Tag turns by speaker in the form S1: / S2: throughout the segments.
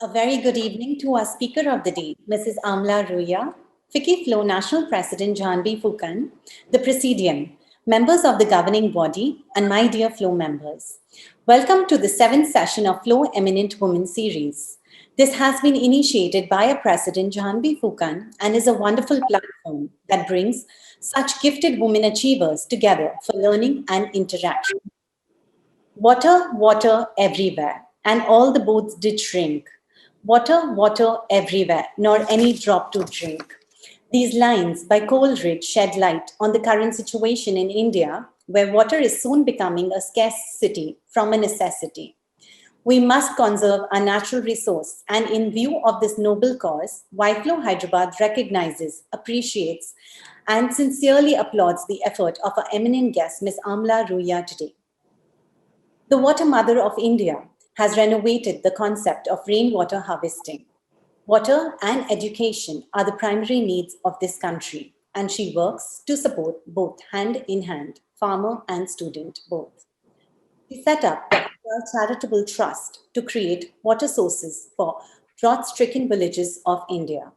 S1: A very good evening to our speaker of the day, Mrs. Amla Ruya, FICCI Flow National President Janvi Fukan, the Presidium, members of the governing body, and my dear Flow members. Welcome to the seventh session of Flow Eminent Women series. This has been initiated by our President Janvi Fukan and is a wonderful platform that brings such gifted women achievers together for learning and interaction. Water, water everywhere, and all the boats did shrink. Water, water everywhere, nor any drop to drink. These lines by Coleridge shed light on the current situation in India, where water is soon becoming a scarcity from a necessity. We must conserve our natural resource, and in view of this noble cause, Wyflow Hyderabad recognizes, appreciates, and sincerely applauds the effort of our eminent guest, Ms. Amla Ruya, today. The Water Mother of India has renovated the concept of rainwater harvesting. Water and education are the primary needs of this country, and she works to support both hand in hand, farmer and student both. She set up the Atal Charitable Trust to create water sources for drought stricken villages of India.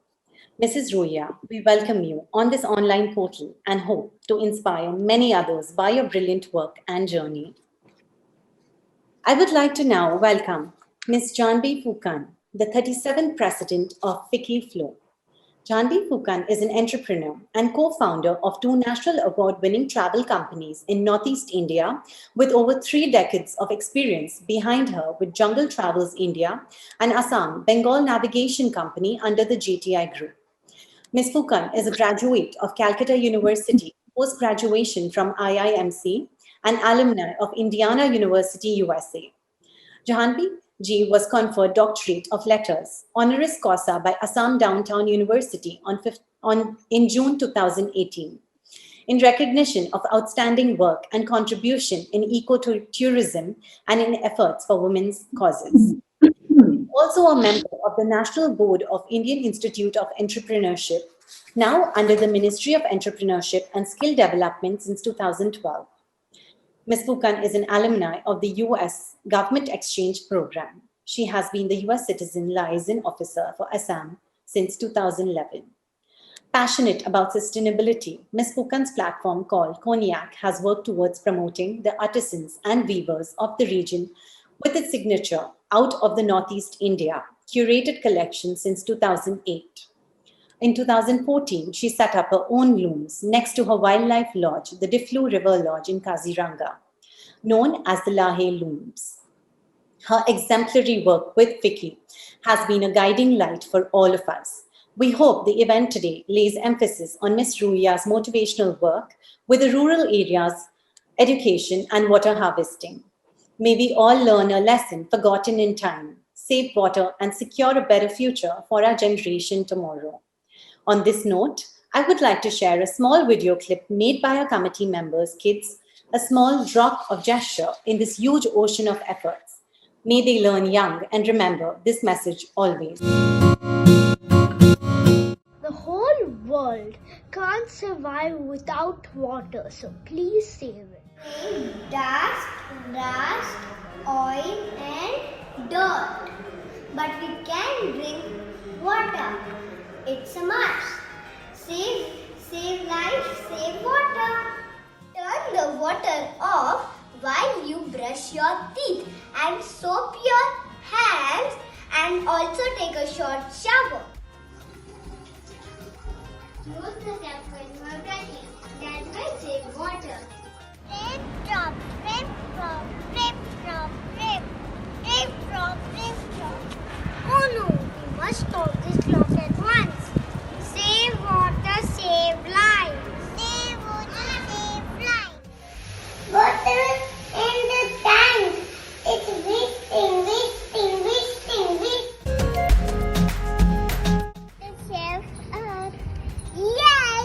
S1: Mrs. Roya, we welcome you on this online portal and hope to inspire many others by your brilliant work and journey. I would like to now welcome Ms. Janvi Fukan, the 37th president of FICCI Flow. Janvi Fukan is an entrepreneur and co-founder of two national award-winning travel companies in Northeast India with over 3 decades of experience behind her with Jungle Travels India and Assam Bengal Navigation Company under the JTI Group. Ms. Fukan is a graduate of Calcutta University, post-graduation from IIMC, and alumni of Indiana University, USA. Jahanvi ji was conferred Doctorate of Letters, honoris causa by Assam Downtown University in June 2018 in recognition of outstanding work and contribution in eco-tourism and in efforts for women's causes. Also a member of the National Board of Indian Institute of Entrepreneurship, now under the Ministry of Entrepreneurship and Skill Development since 2012. Ms. Fukan is an alumni of the US Government Exchange Program. She has been the US Citizen Liaison Officer for Assam since 2011. Passionate about sustainability, Ms. Fukan's platform called Cognac has worked towards promoting the artisans and weavers of the region with its signature Out of the Northeast India curated collection since 2008. In 2014, she set up her own looms next to her wildlife lodge, the Diflu River Lodge in Kaziranga, known as the Lahe Looms. Her exemplary work with FICCI has been a guiding light for all of us. We hope the event today lays emphasis on Ms. Ruiya's motivational work with the rural areas, education, and water harvesting. May we all learn a lesson forgotten in time, save water, and secure a better future for our generation tomorrow. On this note, I would like to share a small video clip made by our committee members' kids, a small drop of gesture in this huge ocean of efforts. May they learn young and remember this message always.
S2: The whole world can't survive without water, so please save it. Dust, rust, oil, and dirt. But we can drink water. It's a must. Save life, save water. Turn the water off while you brush your teeth and soap your hands and also take a short shower. Close the tap when you are brushing. That will save water. Drip drop, drip drop, drip drop, drip. Drip drop, drip drop. Oh no, we must stop this clock at once. Save water, save life. Save water, save life. Water in the tank. It's wasting, wasting, wasting, wasting. It saves us. Yay!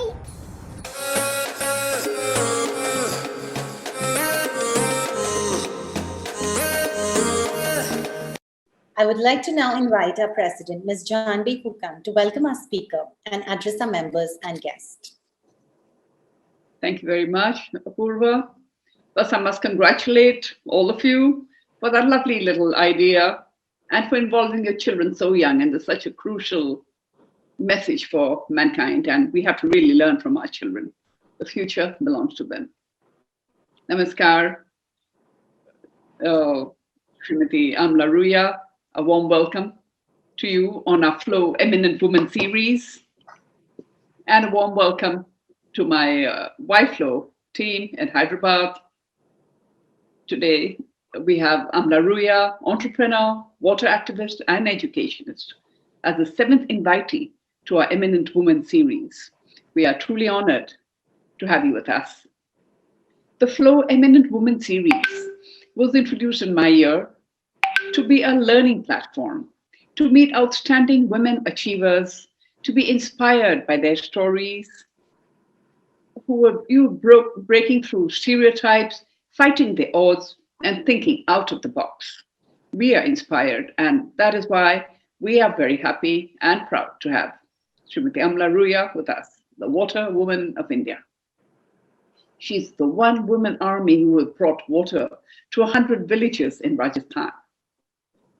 S1: I would like to now invite our President, Ms. Janvi Fukan, to welcome our speaker and address our members and guests.
S3: Thank you very much, Apurva. First, I must congratulate all of you for that lovely little idea and for involving your children so young. And there's such a crucial message for mankind, and we have to really learn from our children. The future belongs to them. Namaskar, Srimati Amla Ruya, a warm welcome to you on our Flow Eminent Women series, and a warm welcome to my YFlow team in Hyderabad. Today, we have Amla Ruya, entrepreneur, water activist, and educationist, as the 7th invitee to our Eminent Women series. We are truly honored to have you with us. The Flow Eminent Women series was introduced in my year to be a learning platform, to meet outstanding women achievers, to be inspired by their stories, who were breaking through stereotypes, fighting the odds, and thinking out of the box. We are inspired, and that is why we are very happy and proud to have Srimati Amla Ruya with us, the Water Woman of India. She's the one woman army who has brought water to 100 villages in Rajasthan.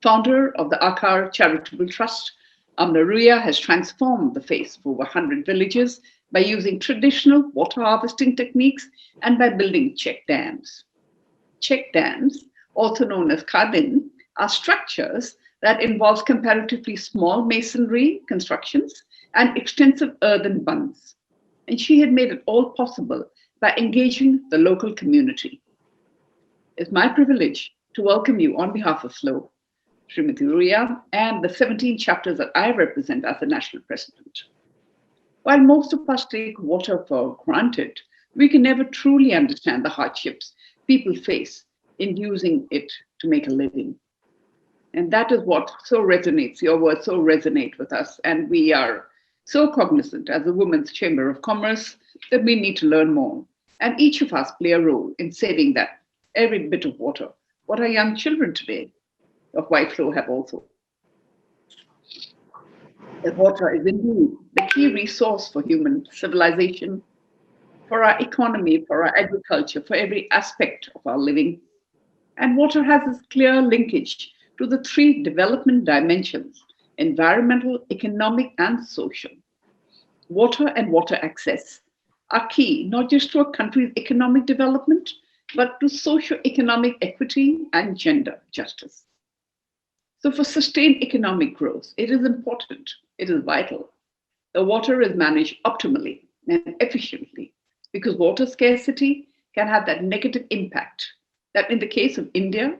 S3: Founder of the Aakar Charitable Trust, Amla Ruya has transformed the face of over 100 villages by using traditional water harvesting techniques and by building check dams. Check dams, also known as kadin, are structures that involve comparatively small masonry constructions and extensive earthen bunds. And she had made it all possible by engaging the local community. It's my privilege to welcome you on behalf of Flow, Srimati Ruya, and the 17 chapters that I represent as the national president. While most of us take water for granted, we can never truly understand the hardships people face in using it to make a living. And that is what so resonates, your words so resonate with us. And we are so cognizant as a Women's Chamber of Commerce that we need to learn more. And each of us play a role in saving that every bit of water. What our young children today of YFlow have also. That water is indeed the key resource for human civilization, for our economy, for our agriculture, for every aspect of our living. And water has this clear linkage to the 3 development dimensions: environmental, economic, and social. Water and water access are key, not just to a country's economic development, but to socio-economic equity and gender justice. So for sustained economic growth, it is important, it is vital. The water is managed optimally and efficiently, because water scarcity can have that negative impact that in the case of India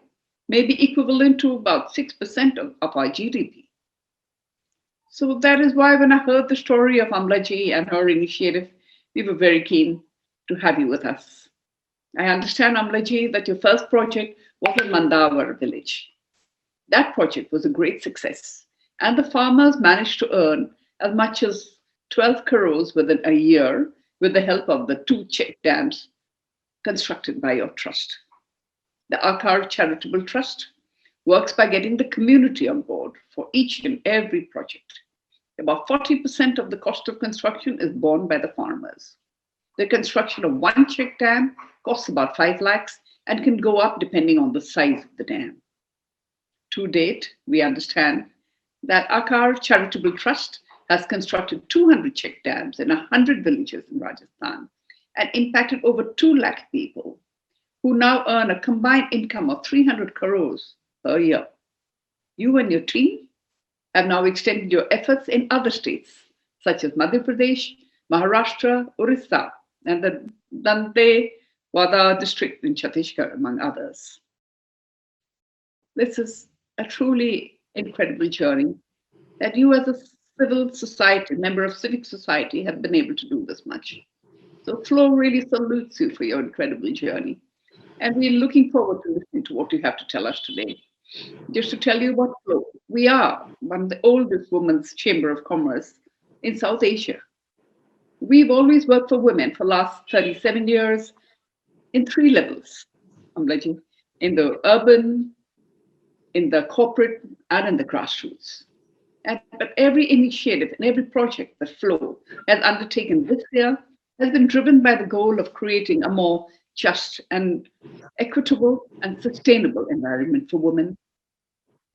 S3: may be equivalent to about 6% of our GDP. So that is why when I heard the story of Amlaji and her initiative, we were very keen to have you with us. I understand, Amlaji, that your first project was in Mandawar village. That project was a great success, and the farmers managed to earn as much as 12 crores within a year with the help of the 2 check dams constructed by your trust. The Aakar Charitable Trust works by getting the community on board for each and every project. About 40% of the cost of construction is borne by the farmers. The construction of 1 check dam costs about 5 lakhs and can go up depending on the size of the dam. To date, we understand that Aakar Charitable Trust has constructed 200 check dams in 100 villages in Rajasthan and impacted over 2 lakh people, who now earn a combined income of 300 crores per year. You and your team have now extended your efforts in other states, such as Madhya Pradesh, Maharashtra, Orissa, and the Dantewada district in Chhattisgarh, among others. This is a truly incredible journey that you as a civil society, member of civic society, have been able to do this much. So Flow really salutes you for your incredible journey. And we're looking forward to listening to what you have to tell us today. Just to tell you about Flow, we are one of the oldest women's chamber of commerce in South Asia. We've always worked for women for the last 37 years in 3 levels, Amlaji, in the urban, in the corporate, and in the grassroots. But every initiative and every project that Flow has undertaken this year has been driven by the goal of creating a more just and equitable and sustainable environment for women.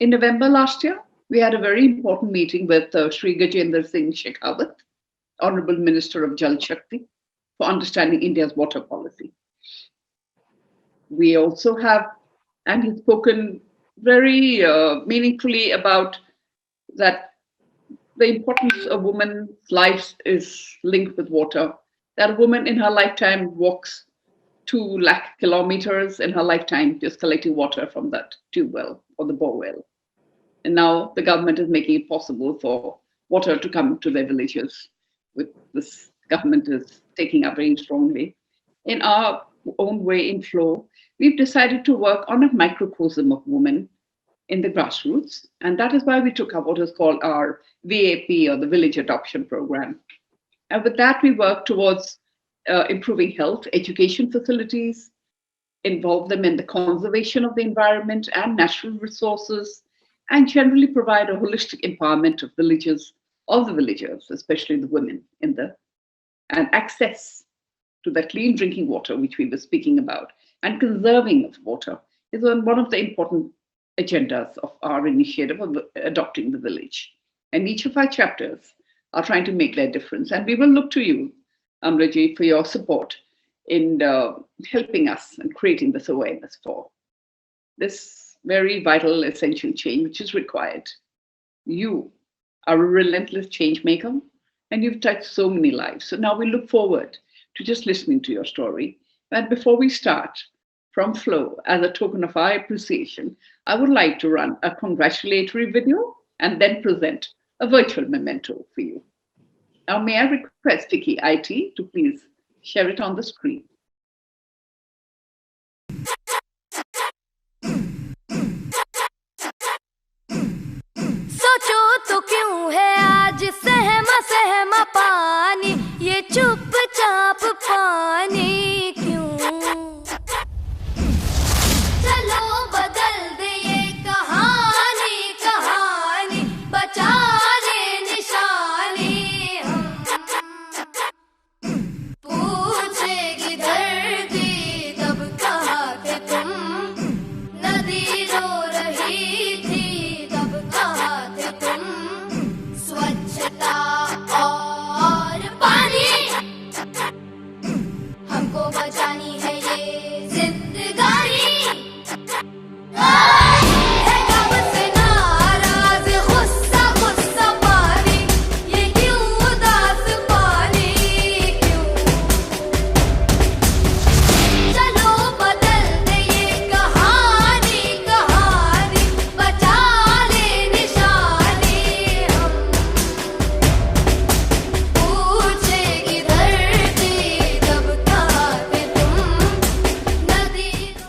S3: In November last year, we had a very important meeting with Sri Gajendra Singh Shekhawat, Honorable Minister of Jal Shakti, for understanding India's water policy. We also have, and he's spoken very meaningfully about that the importance of women's lives is linked with water. That a woman in her lifetime walks 2 lakh kilometers in her lifetime just collecting water from that tube well or the bore well. And now the government is making it possible for water to come to their villages. With this government is taking up very strongly. In our own way in Flow, we've decided to work on a microcosm of women in the grassroots. And that is why we took up what is called our VAP, or the Village Adoption Program. And with that, we work towards improving health, education facilities, involve them in the conservation of the environment and natural resources, and generally provide a holistic empowerment of villagers, all the villagers, especially the women, and access to the clean drinking water, which we were speaking about, and conserving of water is one of the important agendas of our initiative of adopting the village. And each of our chapters are trying to make their difference. And we will look to you, Amlaji, for your support in helping us and creating this awareness for this very vital, essential change which is required. You are a relentless change maker, and you've touched so many lives. So now we look forward to just listening to your story. And before we start, from Flow, as a token of our appreciation, I would like to run a congratulatory video and then present a virtual memento for you. Now, may I request Vicky IT to please share it on the screen.
S4: सोचो तो क्यों है आज सहमा सहमा पानी, ये चुपचाप पानी क्यों? चलो बदल दे ये कहानी, कहानी बचा ले निशानी हम। पूछेगी धरती तब कहा थे तुम, नदी रो रही थी तब कहा थे तुम, स्वच्छता और पानी हमको बचानी है ये जिंदगानी। है कब से नाराज गुस्सा गुस्सा पानी, ये क्यों उदास पानी क्यों? चलो बदल दे ये कहानी, कहानी बचा ले निशानी हम। पूछेगी धरती तब कहा थे तुम, नदी रो।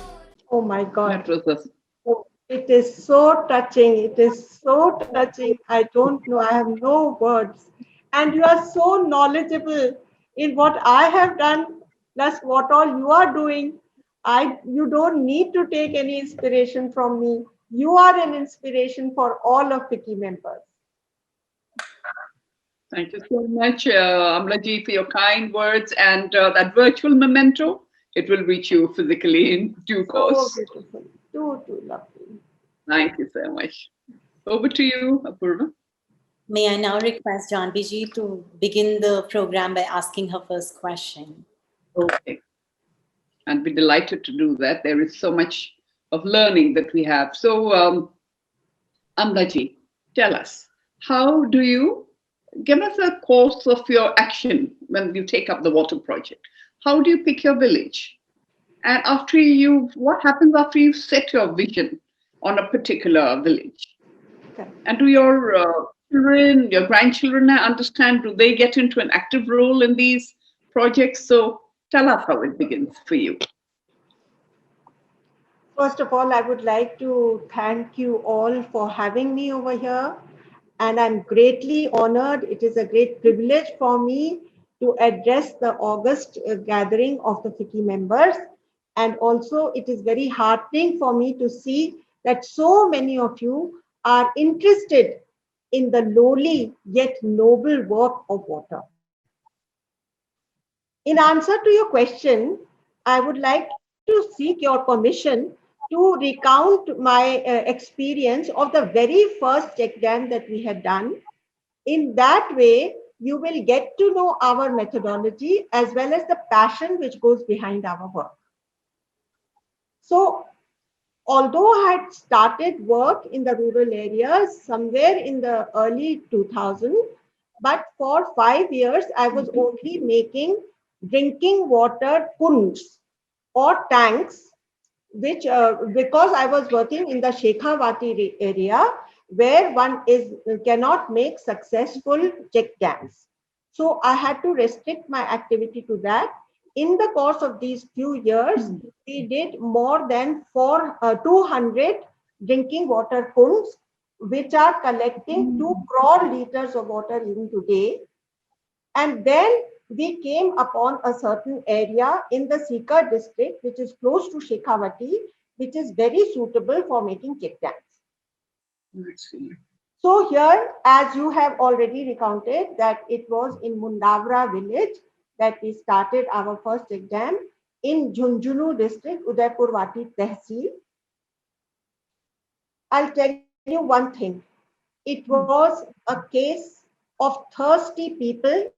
S5: Oh my God.
S3: That was us.
S5: Oh, it is so touching. It is so touching. I don't know. I have no words. And you are so knowledgeable in what I have done, plus what all you are doing. You don't need to take any inspiration from me. You are an inspiration for all of FICCI members.
S3: Thank you so much, Amlaji, for your kind words, and that virtual memento, it will reach you physically in due
S5: So
S3: course.
S5: beautiful. Too lovely.
S3: Thank you so much. Over to you, Apurva.
S1: May I now request Janvi ji to begin the program by asking her first question?
S3: Okay. And we're delighted to do that. There is so much of learning that we have. So, Amlaji, tell us, how do you give us a course of your action when you take up the water project? How do you pick your village? And after what happens after you set your vision on a particular village?
S5: Okay.
S3: And do your children, your grandchildren understand, do they get into an active role in these projects? So tell us how it begins for you.
S5: First of all, I would like to thank you all for having me over here. And I'm greatly honored. It is a great privilege for me to address the August gathering of the FICCI members. And also, it is very heartening for me to see that so many of you are interested in the lowly yet noble work of water. In answer to your question, I would like to seek your permission to recount my experience of the very first check dam that we had done. In that way, you will get to know our methodology as well as the passion which goes behind our work. So, although I had started work in the rural areas somewhere in the early 2000s, but for 5 years, I was only making drinking water kunds or tanks, which because I was working in the Shekhawati area where one cannot make successful check dams. So I had to restrict my activity to that. In the course of these few years, we did more than 200 drinking water kunds, which are collecting 2 crore liters of water even today. And then we came upon a certain area in the Sikar district, which is close to Shekhawati, which is very suitable for making check dams. So here, as you have already recounted, that it was in Mundavra village that we started our first check dam in Jhunjhunu district, Udaipurwati Tehsil. I'll tell you one thing. It was a case of thirsty people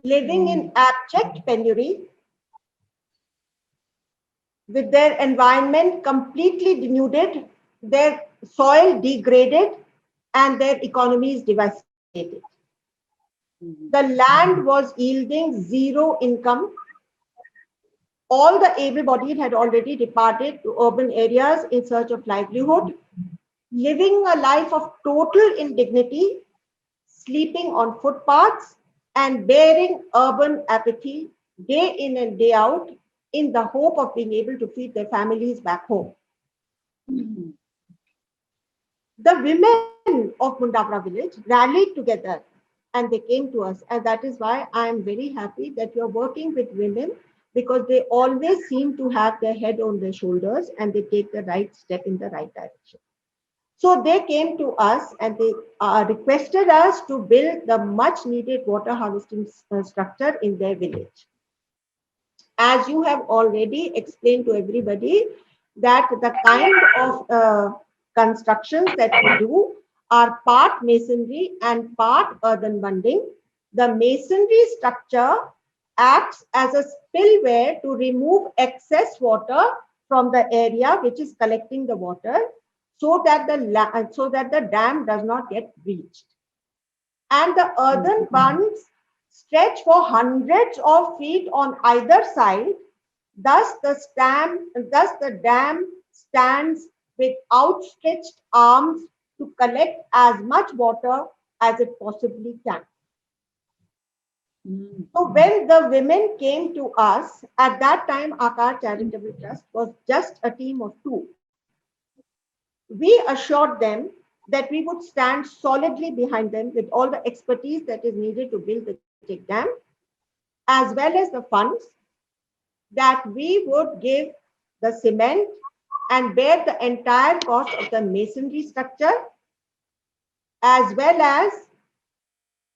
S5: living in abject penury, with their environment completely denuded, their soil degraded, and their economies devastated. The land was yielding zero income. All the able-bodied had already departed to urban areas in search of livelihood, living a life of total indignity, sleeping on footpaths, and bearing urban apathy day in and day out in the hope of being able to feed their families back home. The women of Mundavra village rallied together and they came to us. And that is why I am very happy that you're working with women, because they always seem to have their head on their shoulders and they take the right step in the right direction. So they came to us and they requested us to build the much needed water harvesting structure in their village. As you have already explained to everybody, that the kind of constructions that we do are part masonry and part earthen bunding. The masonry structure acts as a spillway to remove excess water from the area which is collecting the water, so that the dam does not get breached. And the earthen bunds stretch for hundreds of feet on either side. Thus the dam stands with outstretched arms to collect as much water as it possibly can. So when the women came to us, at that time, Akar Charitable Trust was just a team of 2. We assured them that we would stand solidly behind them with all the expertise that is needed to build the check dam, as well as the funds, that we would give the cement and bear the entire cost of the masonry structure, as well as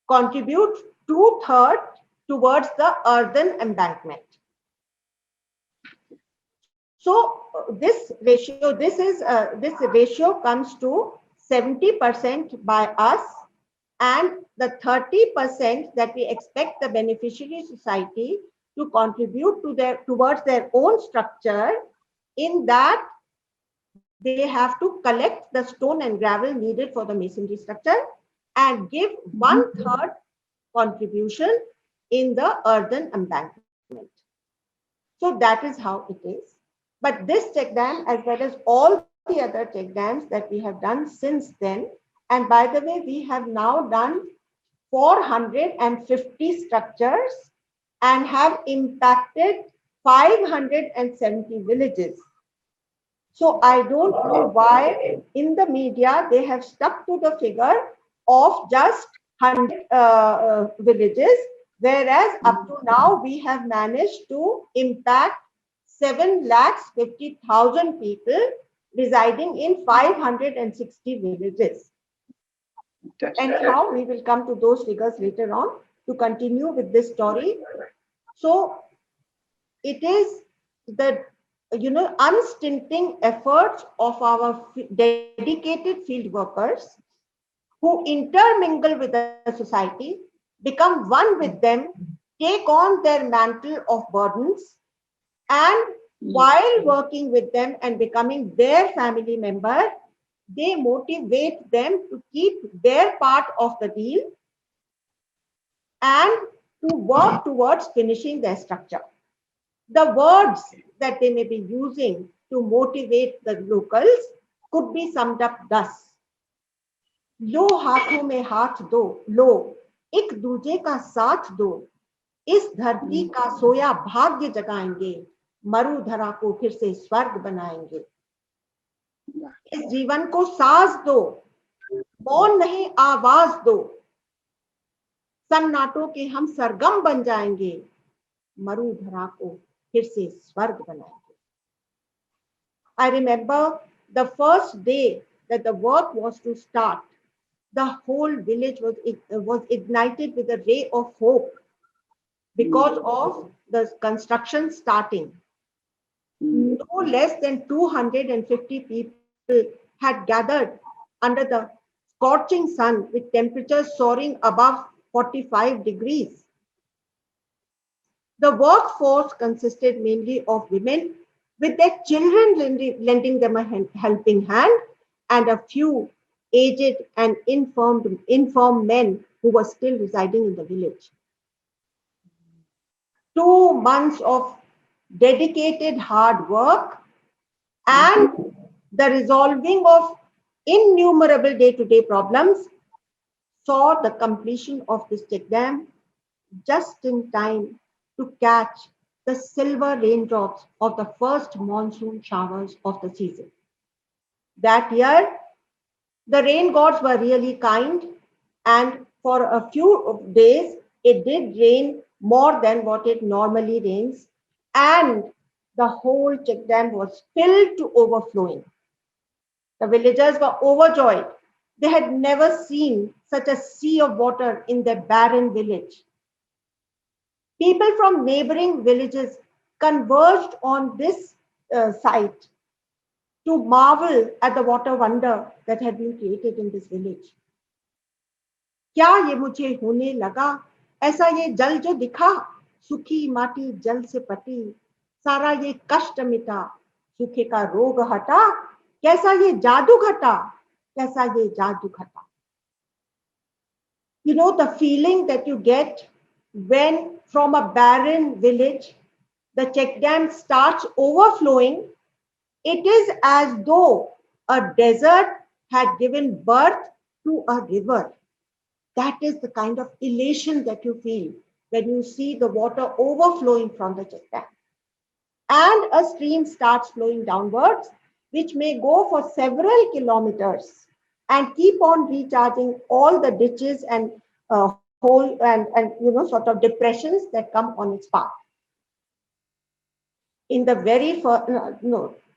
S5: contribute 2/3 towards the earthen embankment. So this ratio comes to 70% by us, and the 30% that we expect the beneficiary society to contribute towards their own structure. In that, they have to collect the stone and gravel needed for the masonry structure and give 1/3 contribution in the earthen embankment. So that is how it is. But this check dam, as well as all the other check dams that we have done since then, and by the way, we have now done 450 structures and have impacted 570 villages. So I don't know why in the media they have stuck to the figure of just 100 villages, whereas up to now we have managed to impact 7,50,000 people residing in 560 villages. Anyhow, we will come to those figures later on to continue with this story. So it is the unstinting efforts of our dedicated field workers who intermingle with the society, become one with them, take on their mantle of burdens, and while working with them and becoming their family member, they motivate them to keep their part of the deal and to work towards finishing their structure. The words that they may be using to motivate the locals could be summed up thus. लो हाथों में हाथ दो, लो एक दूजे का साथ दो, इस धरती का सोया भाग्य जगाएंगे, मरुधरा को फिर से स्वर्ग बनाएंगे। इस जीवन को साज दो, मौन नहीं आवाज दो, सन्नाटों के हम सरगम बन जाएंगे, मरुधरा को फिर से स्वर्ग बनाएंगे। I remember the first day that the work was to start, the whole village was ignited with a ray of hope because of the construction starting. No less than 250 people had gathered under the scorching sun with temperatures soaring above 45 degrees. The workforce consisted mainly of women with their children lending them a helping hand, and a few aged and infirm men who were still residing in the village. 2 months of dedicated hard work and the resolving of innumerable day-to-day problems saw the completion of this check dam just in time to catch the silver raindrops of the first monsoon showers of the season. That year, the rain gods were really kind, and for a few days, it did rain more than what it normally rains, and the whole check dam was filled to overflowing. The villagers were overjoyed. They had never seen such a sea of water in their barren village. People from neighboring villages converged on this site to marvel at the water wonder that had been created in this village. क्या ये मुझे होने लगा, ऐसा ये जल जो दिखा, सूखी माटी जल से पटी, सारा ये कष्ट मिटा, सूखे का रोग हटा, कैसा ये जादू घटा, कैसा ये जादू घटा. You know the feeling that you get when from a barren village, the check dam starts overflowing. It is as though a desert had given birth to a river. That is the kind of elation that you feel when you see the water overflowing from the check dam. And a stream starts flowing downwards, which may go for several kilometers and keep on recharging all the ditches and hole and sort of depressions that come on its path. In the very first,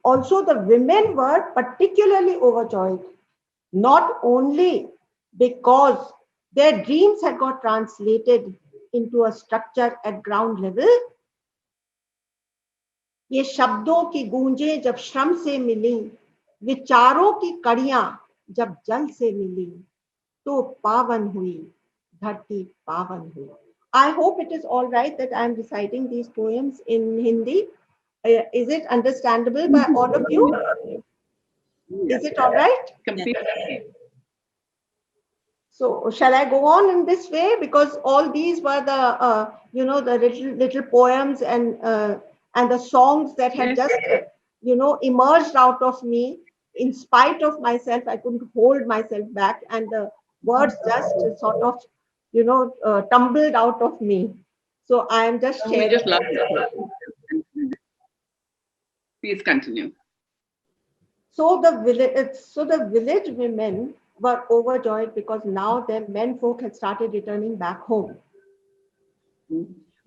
S5: also the women were particularly overjoyed, not only because their dreams had got translated into a structure at ground level. ये शब्दों की गूंजें जब श्रम से मिली, विचारों की कड़ियां जब जल से मिली, तो पावन हुई, धरती पावन हुई. I hope it is all right that I am reciting these poems in Hindi. Is it understandable by all of you? Is it all right?
S3: Completely.
S5: So shall I go on in this way? Because all these were the, the little poems and the songs that had just, emerged out of me. In spite of myself, I couldn't hold myself back, and the words just sort of, tumbled out of me. So I am just sharing.
S3: We just love it. Please continue.
S5: So the village women were overjoyed because now their men folk had started returning back home.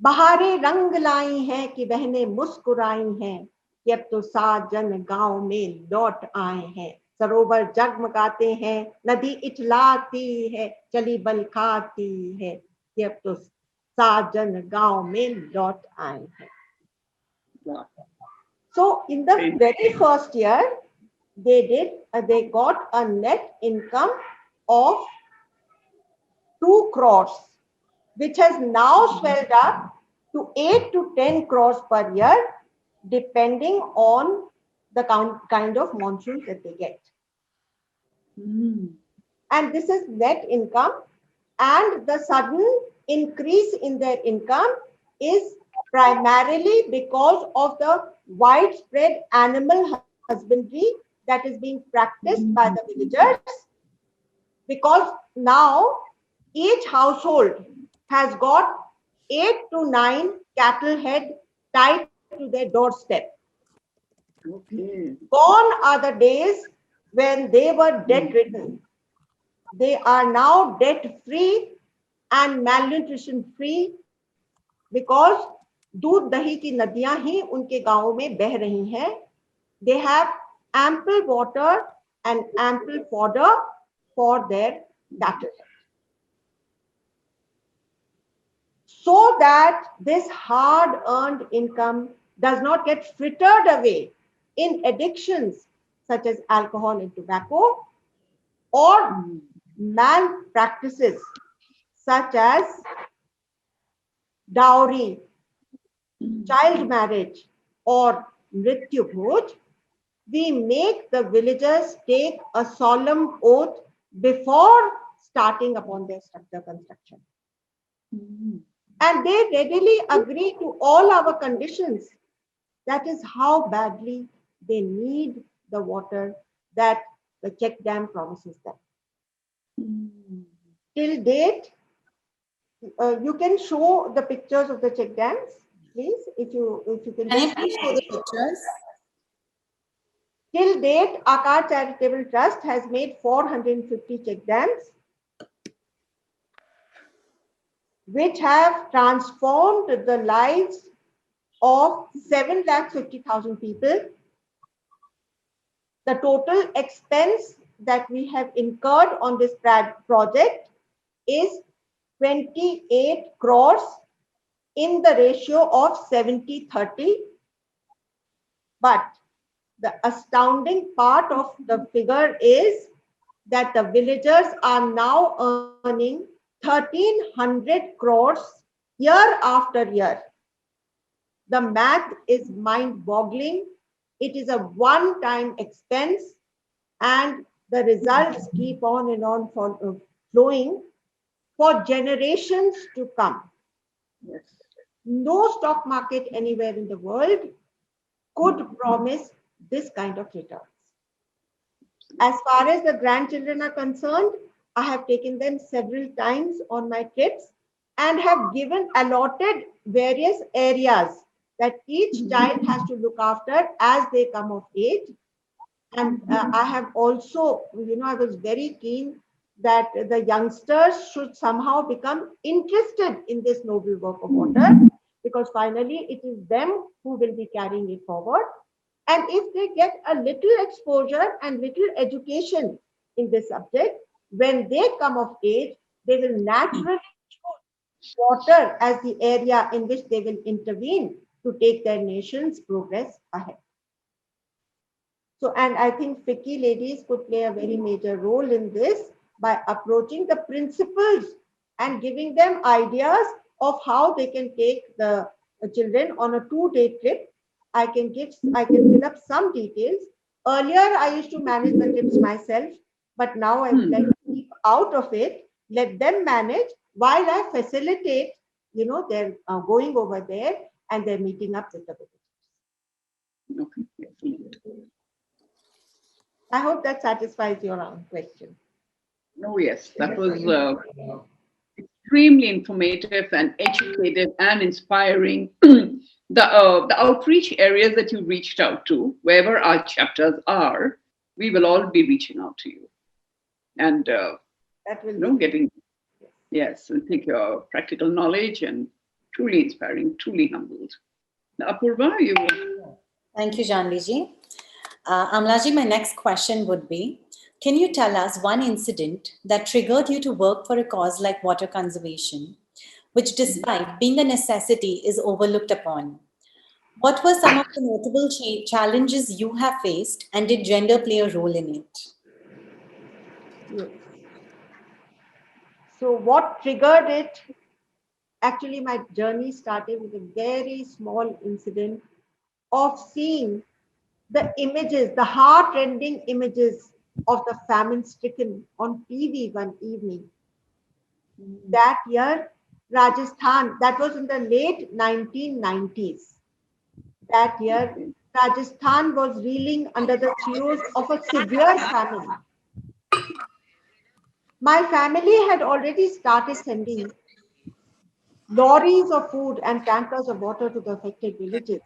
S5: बहारें रंग लाई हैं कि बहनें मुस्कुराई हैं कि अब तो साजन गांव में लौट आए हैं. सरोवर जगमगाते हैं, नदी इठलाती है, चली बल खाती है कि अब तो साजन गांव में लौट आए हैं. So in the very first year, they got a net income of 2 crores, which has now swelled up to 8 to 10 crores per year, depending on the kind of monsoons that they get. And this is net income, and the sudden increase in their income is primarily because of the widespread animal husbandry that is being practiced by the villagers, because now each household has got 8 to 9 cattle head tied to their doorstep.
S3: Okay.
S5: Gone are the days when they were debt-ridden. They are now debt-free and malnutrition-free because दूध दही की नदियां ही उनके गांवों में बह रही हैं. They have ample water and ample fodder for their cattle. So that this hard-earned income does not get frittered away in addictions such as alcohol and tobacco, or malpractices such as dowry, child marriage, or mrityu bhoj. We make the villagers take a solemn oath before starting upon their structure construction. And they readily agree to all our conditions. That is how badly they need the water that the check dam promises them. Till date, you can show the pictures of the check dams, please, if you can.
S1: Can you please show the pictures?
S5: Till date, Akar Charitable Trust has made 450 check dams, which have transformed the lives of 7,50,000 people. The total expense that we have incurred on this project is 28 crores in the ratio of 70-30. But the astounding part of the figure is that the villagers are now earning 1,300 crores year after year. The math is mind-boggling. It is a one-time expense, and the results keep on and on flowing for generations to come.
S3: Yes.
S5: No stock market anywhere in the world could promise this kind of returns. As far as the grandchildren are concerned, I have taken them several times on my trips and have allotted various areas that each child has to look after as they come of age. And I have also, I was very keen that the youngsters should somehow become interested in this noble work of water, because finally it is them who will be carrying it forward. And if they get a little exposure and little education in this subject, when they come of age, they will naturally choose water as the area in which they will intervene to take their nation's progress ahead. So, and I think FICCI ladies could play a very major role in this by approaching the principals and giving them ideas of how they can take the children on a 2-day trip. I can fill up some details. Earlier, I used to manage the trips myself, but now I would like to keep out of it, let them manage while I facilitate, their going over there and they're meeting up with the visitors.
S3: Okay.
S5: I hope that satisfies your question.
S3: Oh, yes, that was extremely informative and educative and inspiring. The outreach areas that you reached out to, wherever our chapters are, we will all be reaching out to you. And,
S5: that will
S3: getting, yes, and take your practical knowledge and truly inspiring, truly humbled. Now, Apurva, you.
S1: Thank you, Janvi ji. Amla ji, my next question would be, can you tell us one incident that triggered you to work for a cause like water conservation, which despite being a necessity is overlooked upon? What were some of the notable challenges you have faced, and did gender play a role in it?
S5: Yes. So what triggered it? Actually, my journey started with a very small incident of seeing the images, the heart-rending images of the famine-stricken on TV one evening. That year, Rajasthan, that was in the late 1990s. That year, Rajasthan was reeling under the throes of a severe famine. My family had already started sending lorries of food and tankers of water to the affected villages.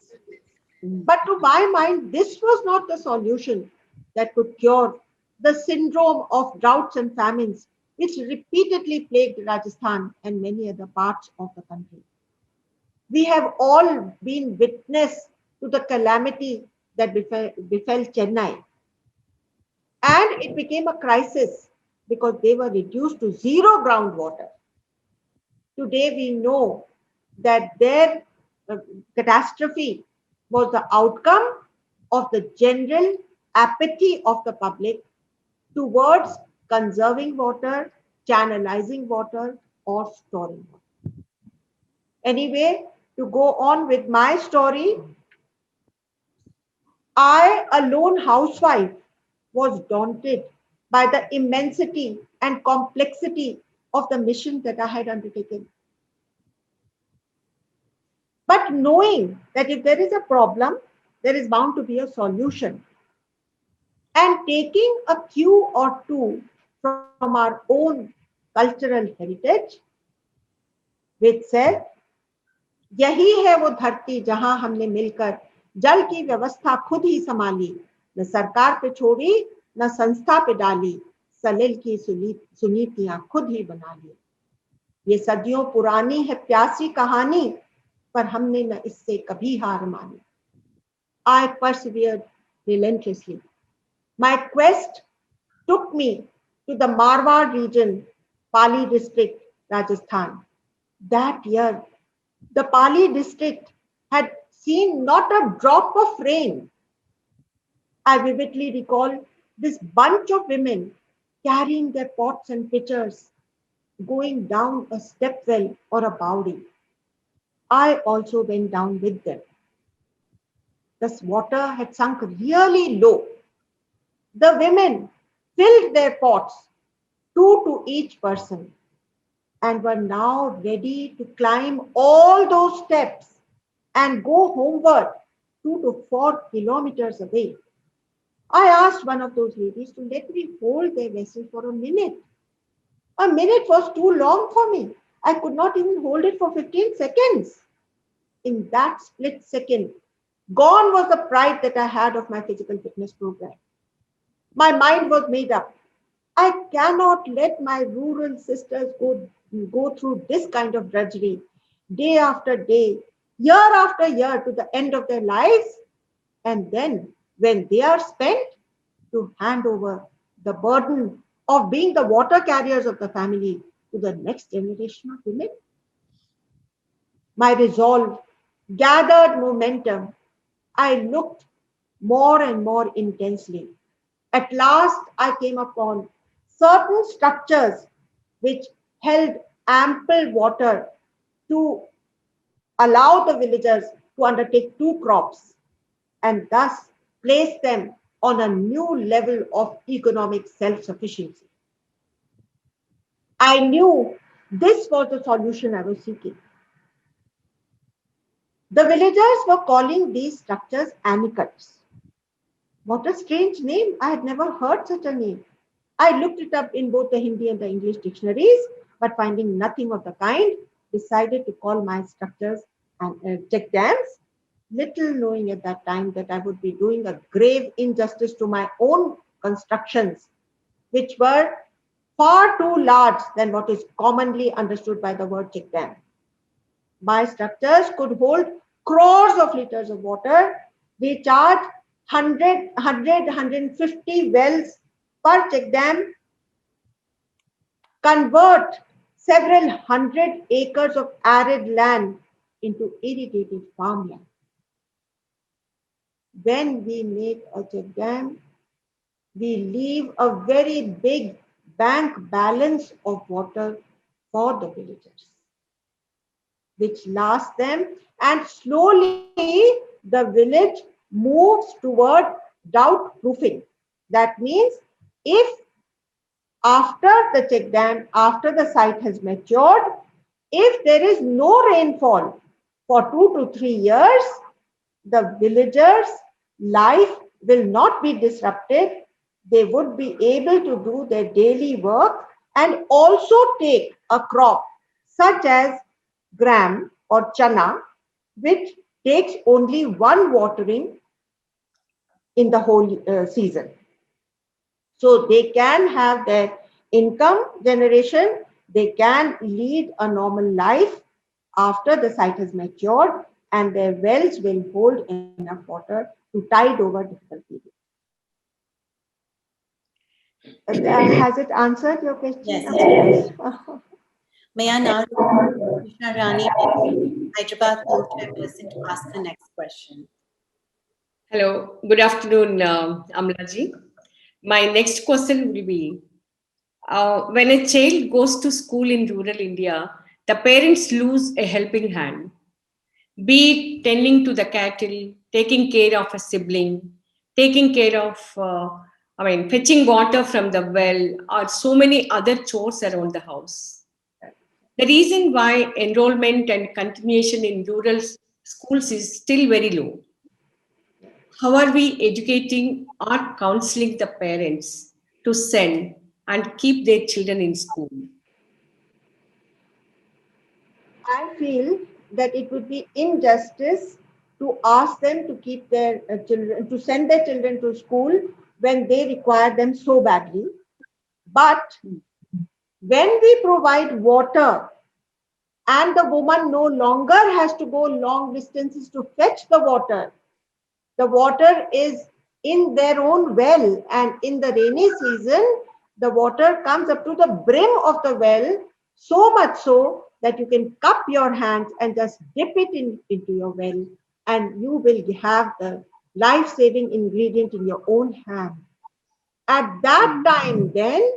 S5: But to my mind, this was not the solution that could cure the syndrome of droughts and famines, which repeatedly plagued Rajasthan and many other parts of the country. We have all been witness to the calamity that befell Chennai. And it became a crisis because they were reduced to zero groundwater. Today we know that their catastrophe was the outcome of the general apathy of the public towards conserving water, channelizing water, or storing water. Anyway, to go on with my story, I, a lone housewife, was daunted by the immensity and complexity of the mission that I had undertaken. But knowing that if there is a problem, there is bound to be a solution. And taking a cue or two from our own cultural heritage, which said, यही है वो धरती जहां हमने मिलकर जल की व्यवस्था खुद ही संभाली, न सरकार पे छोड़ी न संस्था पे डाली, सलिल की सुनीतियां खुद ही बना ली. ये सदियों पुरानी है प्यासी कहानी, पर हमने न इससे कभी हार मानी. I persevered relentlessly. My quest took me to the Marwar region, Pali district, Rajasthan. That year, the Pali district had seen not a drop of rain. I vividly recall this bunch of women carrying their pots and pitchers, going down a step well or a bowdy. I also went down with them. The water had sunk really low. The women filled their pots, two to each person, and were now ready to climb all those steps and go homeward 2 to 4 kilometers away. I asked one of those ladies to let me hold their vessel for a minute. A minute was too long for me. I could not even hold it for 15 seconds. In that split second, gone was the pride that I had of my physical fitness program. My mind was made up. I cannot let my rural sisters go through this kind of drudgery day after day, year after year to the end of their lives. And then when they are spent, to hand over the burden of being the water carriers of the family to the next generation of women. My resolve gathered momentum. I looked more and more intensely. At last, I came upon certain structures which held ample water to allow the villagers to undertake 2 crops and thus place them on a new level of economic self-sufficiency. I knew this was the solution I was seeking. The villagers were calling these structures anicuts. What a strange name. I had never heard such a name. I looked it up in both the Hindi and the English dictionaries, but finding nothing of the kind, decided to call my structures and check dams, little knowing at that time that I would be doing a grave injustice to my own constructions, which were far too large than what is commonly understood by the word check dam. My structures could hold crores of liters of water. They charge 150 wells per check dam, convert several hundred acres of arid land into irrigated farmland. when we make a check dam, we leave a very big bank balance of water for the villagers, which lasts them, and slowly the village moves toward drought proofing. That means if after the check dam, after the site has matured, if there is no rainfall for 2 to 3 years, the villagers' life will not be disrupted. They would be able to do their daily work and also take a crop such as gram or chana, which takes only one watering in the whole season. So they can have their income generation, they can lead a normal life after the site has matured, and their wells will hold enough water to tide over difficult periods. Has it answered your question?
S1: Yes. May I now Krishna Rani, Hyderabad Port Chairperson, to ask the next question.
S6: Hello, good afternoon, Amlaji. My next question will be, when a child goes to school in rural India, the parents lose a helping hand, be it tending to the cattle, taking care of a sibling, taking care of, fetching water from the well, or so many other chores around the house. The reason why enrollment and continuation in rural schools is still very low. How are we educating or counseling the parents to send and keep their children in school?
S5: I feel that it would be injustice to ask them to keep their children, to send their children to school when they require them so badly. But when we provide water and the woman no longer has to go long distances to fetch the water is in their own well, and in the rainy season, the water comes up to the brim of the well, so much so that you can cup your hands and just dip it into your well, and you will have the life-saving ingredient in your own hand. At that time, then,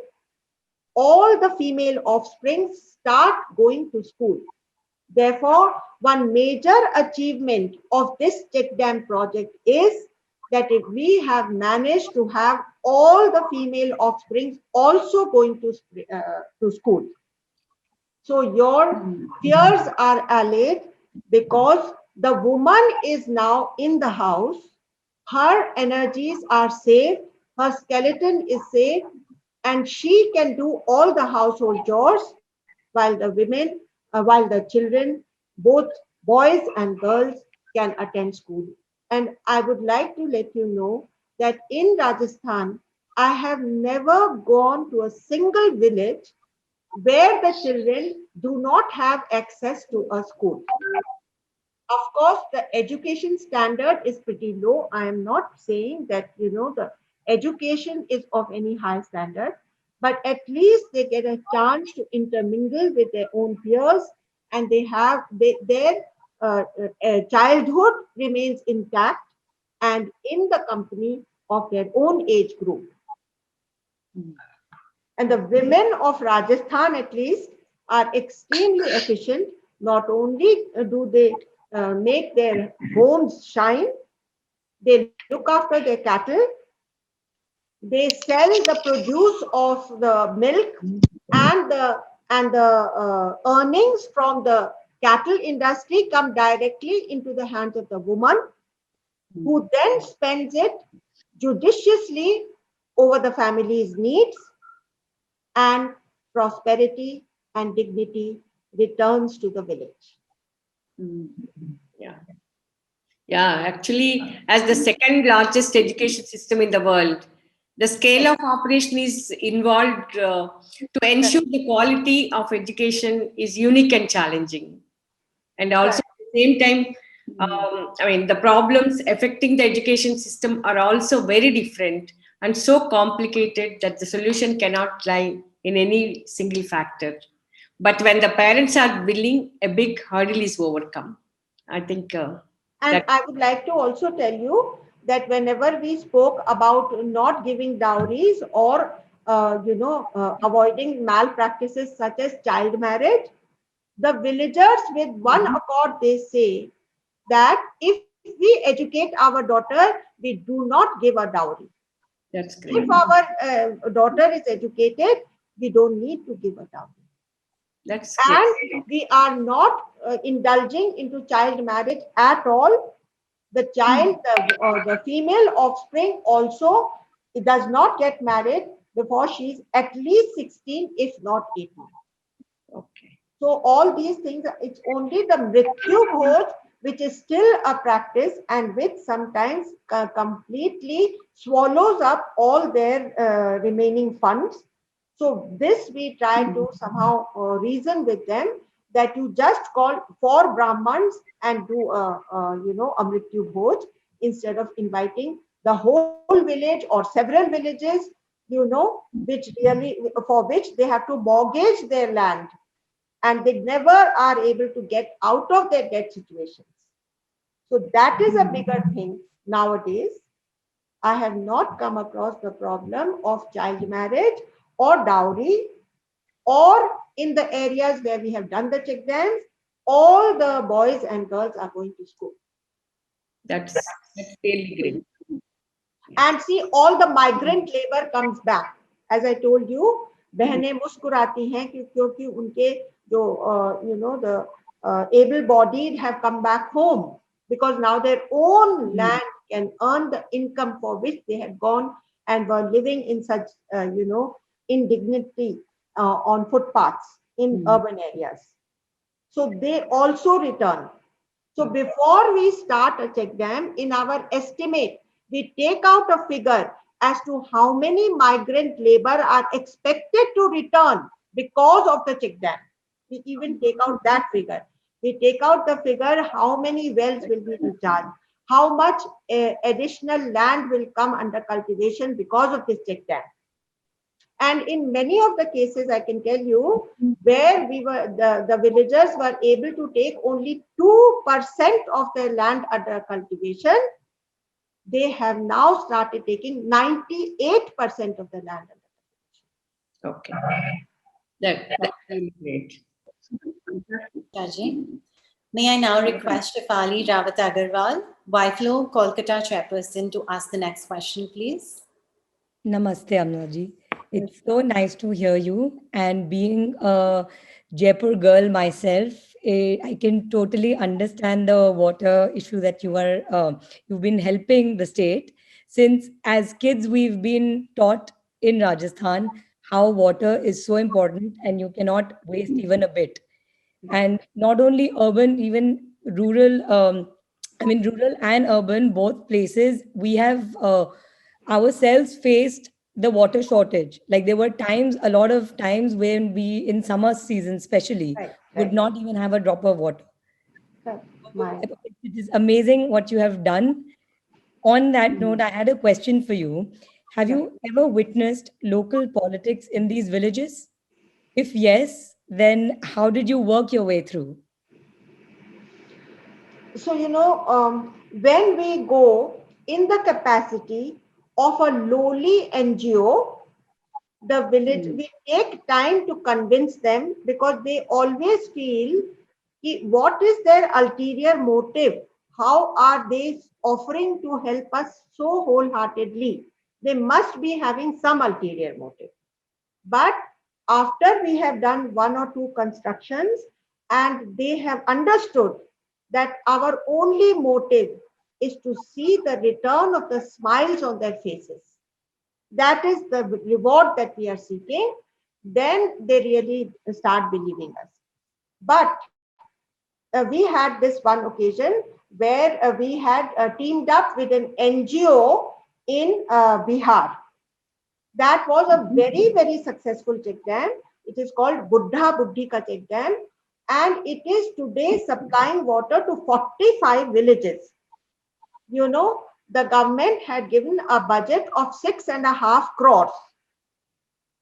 S5: all the female offspring start going to school. Therefore, one major achievement of this check dam project is that if we have managed to have all the female offspring also going to school. So your fears are allayed because the woman is now in the house, her energies are safe, her skeleton is safe, and she can do all the household chores while while the children, both boys and girls, can attend school. And I would like to let you know that in Rajasthan, I have never gone to a single village where the children do not have access to a school. Of course, the education standard is pretty low. I am not saying that, the education is of any high standard, but at least they get a chance to intermingle with their own peers, and their childhood remains intact and in the company of their own age group. And the women of Rajasthan, at least, are extremely efficient. Not only do they make their homes shine, they look after their cattle, they sell the produce of the milk and the earnings from the cattle industry come directly into the hands of the woman, who then spends it judiciously over the family's needs, and prosperity and dignity returns to the village.
S6: Yeah. Yeah, actually, as the second largest education system in the world, the scale of operation is involved to ensure the quality of education is unique and challenging. And also at the same time, the problems affecting the education system are also very different and so complicated that the solution cannot lie in any single factor. But when the parents are willing, a big hurdle is overcome. I think
S5: And I would like to also tell you that whenever we spoke about not giving dowries or avoiding malpractices such as child marriage, the villagers with one accord, they say that if we educate our daughter, we do not give a dowry.
S6: That's great.
S5: If our daughter is educated, we don't need to give a dowry.
S6: That's great.
S5: And we are not indulging into child marriage at all. The child, the female offspring also, it does not get married before she is at least 16, if not 18.
S6: Okay.
S5: So all these things, it's only the Mrityu Bhoj which is still a practice and which sometimes completely swallows up all their remaining funds. So this we try to somehow reason with them that you just call 4 Brahmins and do a Mrityu Bhoj instead of inviting the whole village or several villages, which really, for which they have to mortgage their land. And they never are able to get out of their debt situations. So that is a bigger thing nowadays. I have not come across the problem of child marriage or dowry, or in the areas where we have done the check dams, all the boys and girls are going to school.
S6: That's really great.
S5: And see, all the migrant labor comes back. As I told you, बहनें मुस्कुराती हैं क्योंकि उनके जो the able-bodied have come back home because now their own land can earn the income for which they had gone and were living in such indignity on footpaths in urban areas. So they also return. So before we start a check dam, in our estimate, we take out a figure as to how many migrant labor are expected to return because of the check dam. We even take out that figure. We take out the figure how many wells will be recharged, how much additional land will come under cultivation because of this check dam. And in many of the cases, I can tell you, where we were, the villagers were able to take only 2% of their land under cultivation, they have now started taking 98% of the land under cultivation.
S6: Okay. That's really great.
S1: Raji. May I now request Shefali Rawat Agarwal, YFlow Kolkata chairperson, to ask the next question, please.
S7: Namaste, Amlaji. It's so nice to hear you. And being a Jaipur girl myself, I can totally understand the water issue that you've been helping the state. Since as kids, we've been taught in Rajasthan how water is so important and you cannot waste even a bit. And not only urban, even rural, rural and urban, both places, we have ourselves faced the water shortage. Like there were a lot of times when we, in summer season especially, would not even have a drop of water. It is amazing what you have done. On that note, I had a question for you. Have you ever witnessed local politics in these villages? If yes, then how did you work your way through?
S5: So, when we go in the capacity of a lowly NGO, the village, we take time to convince them because they always feel what is their ulterior motive? How are they offering to help us so wholeheartedly? They must be having some ulterior motive. But after we have done 1 or 2 constructions and they have understood that our only motive is to see the return of the smiles on their faces, that is the reward that we are seeking, then they really start believing us. But we had this one occasion where we had teamed up with an NGO in Bihar. That was a very, very successful check dam. It is called Buddha Buddhi Ka check dam, and it is today supplying water to 45 villages. The government had given a budget of 6.5 crores.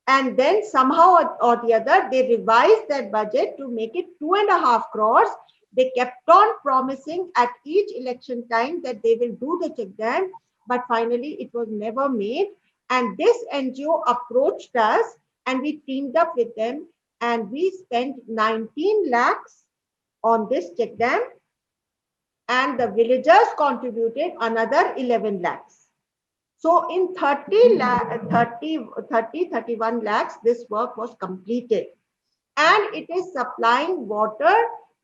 S5: And then somehow or the other, they revised that budget to make it 2.5 crores. They kept on promising at each election time that they will do the check dam. but finally it was never made. And this NGO approached us and we teamed up with them and we spent 19 lakhs on this check dam, and the villagers contributed another 11 lakhs. So in 31 lakhs, this work was completed. And it is supplying water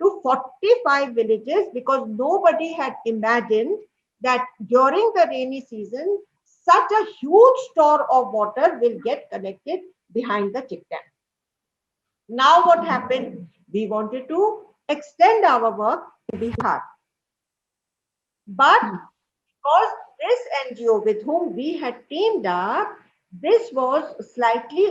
S5: to 45 villages, because nobody had imagined that during the rainy season, such a huge store of water will get collected behind the check dam. Now what happened? We wanted to extend our work to Bihar. But because this NGO with whom we had teamed up, this was slightly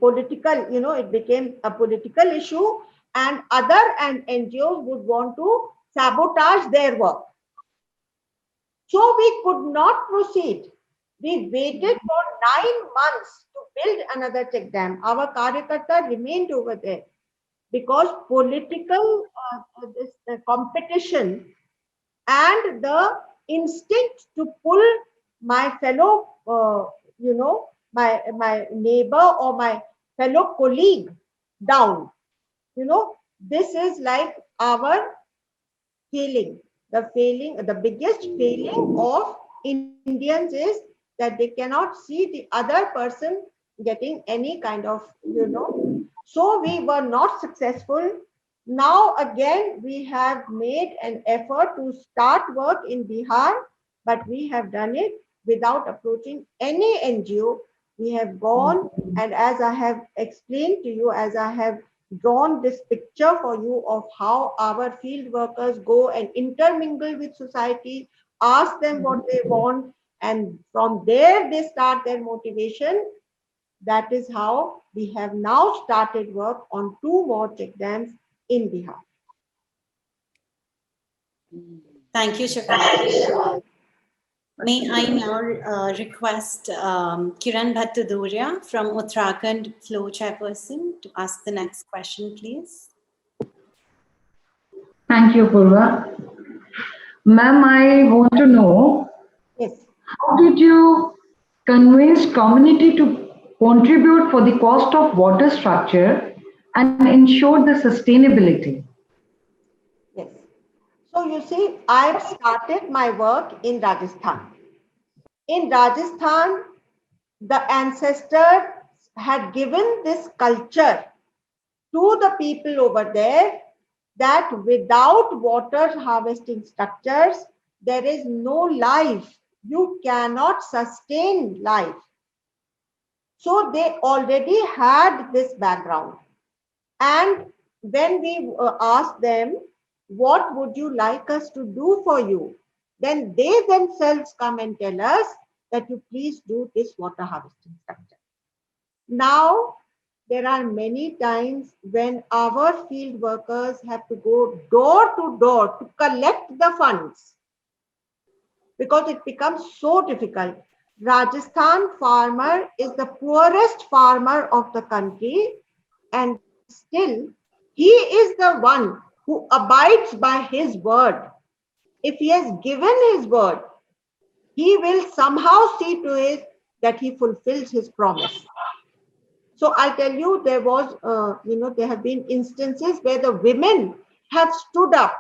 S5: political, it became a political issue, and other NGOs would want to sabotage their work. So we could not proceed. We waited for 9 months to build another check dam. Our Karyakarta remained over there because political competition and the instinct to pull my fellow, my neighbor or my fellow colleague down. This is like our failing. The biggest failing of Indians is that they cannot see the other person getting any kind of, So we were not successful. Now again, we have made an effort to start work in Bihar, but we have done it without approaching any NGO. We have gone, and as I have explained to you, as I have drawn this picture for you of how our field workers go and intermingle with society, ask them what they want, and from there they start their motivation. That is how we have now started work on 2 more check dams in Bihar.
S1: Thank you, Shafaq. May I now request Kiran Bhattaduria from Uttarakhand Flow Chairperson to ask the next question, please.
S8: Thank you, Purva. Ma'am, I want to know,
S5: Yes.
S8: how did you convince community to contribute for the cost of water structure and ensure the sustainability?
S5: Yes. So you see, I've started my work in Rajasthan. In Rajasthan, the ancestors had given this culture to the people over there that without water harvesting structures, there is no life. You cannot sustain life. So they already had this background. And when we asked them, what would you like us to do for you? Then they themselves come and tell us that you please do this water harvesting structure. Now, there are many times when our field workers have to go door to door to collect the funds because it becomes so difficult. Rajasthan farmer is the poorest farmer of the country, and still he is the one who abides by his word. If he has given his word, he will somehow see to it that he fulfills his promise. So I'll tell you, there was, there have been instances where the women have stood up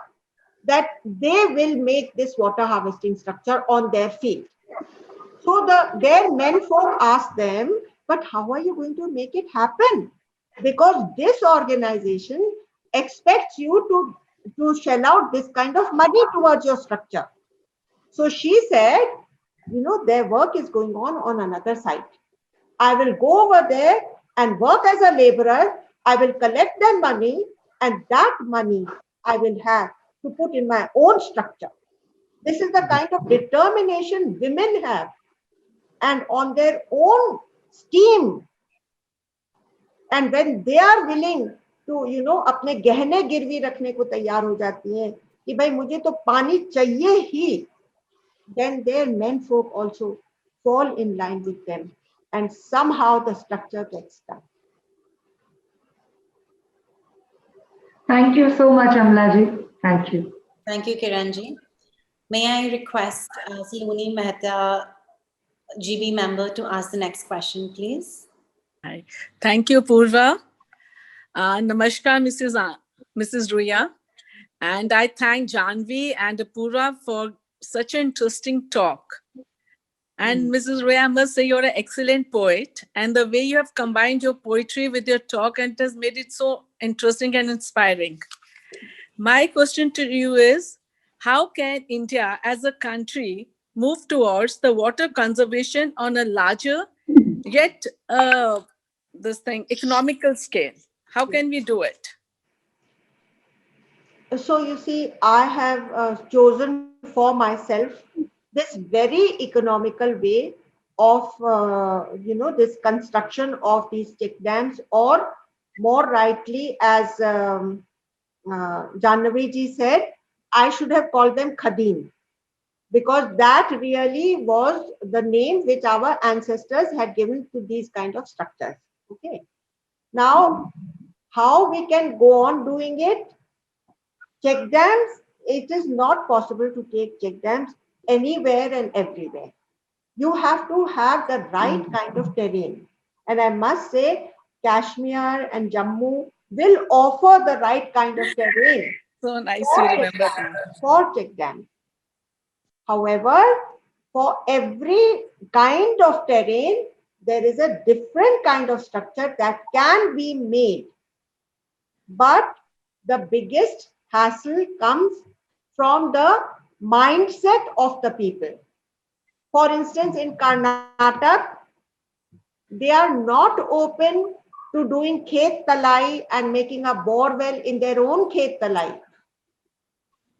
S5: that they will make this water harvesting structure on their field. So their men folk asked them, but how are you going to make it happen? Because this organization expects you to shell out this kind of money towards your structure. So she said, their work is going on another site. I will go over there and work as a laborer. I will collect their money, and that money I will have to put in my own structure. This is the kind of determination women have, and on their own steam. And when they are willing to, अपने गहने गिरवी रखने को तैयार हो जाती हैं कि भाई मुझे तो पानी चाहिए ही, then their men folk also fall in line with them, and somehow the structure gets done.
S8: Thank you so much, Amlaji. Thank you.
S1: Thank you, Kiranji. May I request Saloni Mehta GB member to ask the next question, please.
S9: Hi. Thank you, Purva. Namaskar, Mrs. Ruya. And I thank Janvi and Purva for such an interesting talk. And Mrs. Ruya, I must say you're an excellent poet. And the way you have combined your poetry with your talk and it has made it so interesting and inspiring. My question to you is, how can India as a country move towards the water conservation on a larger yet economical scale? How can we do it?
S5: So you see, I have chosen for myself this very economical way of, this construction of these check dams, or more rightly, as Jannavi ji said, I should have called them Khadim, because that really was the name which our ancestors had given to these kind of structures. Okay. Now, how we can go on doing it? Check dams, it is not possible to take check dams anywhere and everywhere. You have to have the right kind of terrain. And I must say, Kashmir and Jammu will offer the right kind of terrain.
S9: So nice you remember that.
S5: For check dams. However, for every kind of terrain, there is a different kind of structure that can be made. But the biggest hassle comes from the mindset of the people. For instance, in Karnataka, they are not open to doing khet talai and making a bore well in their own khet talai,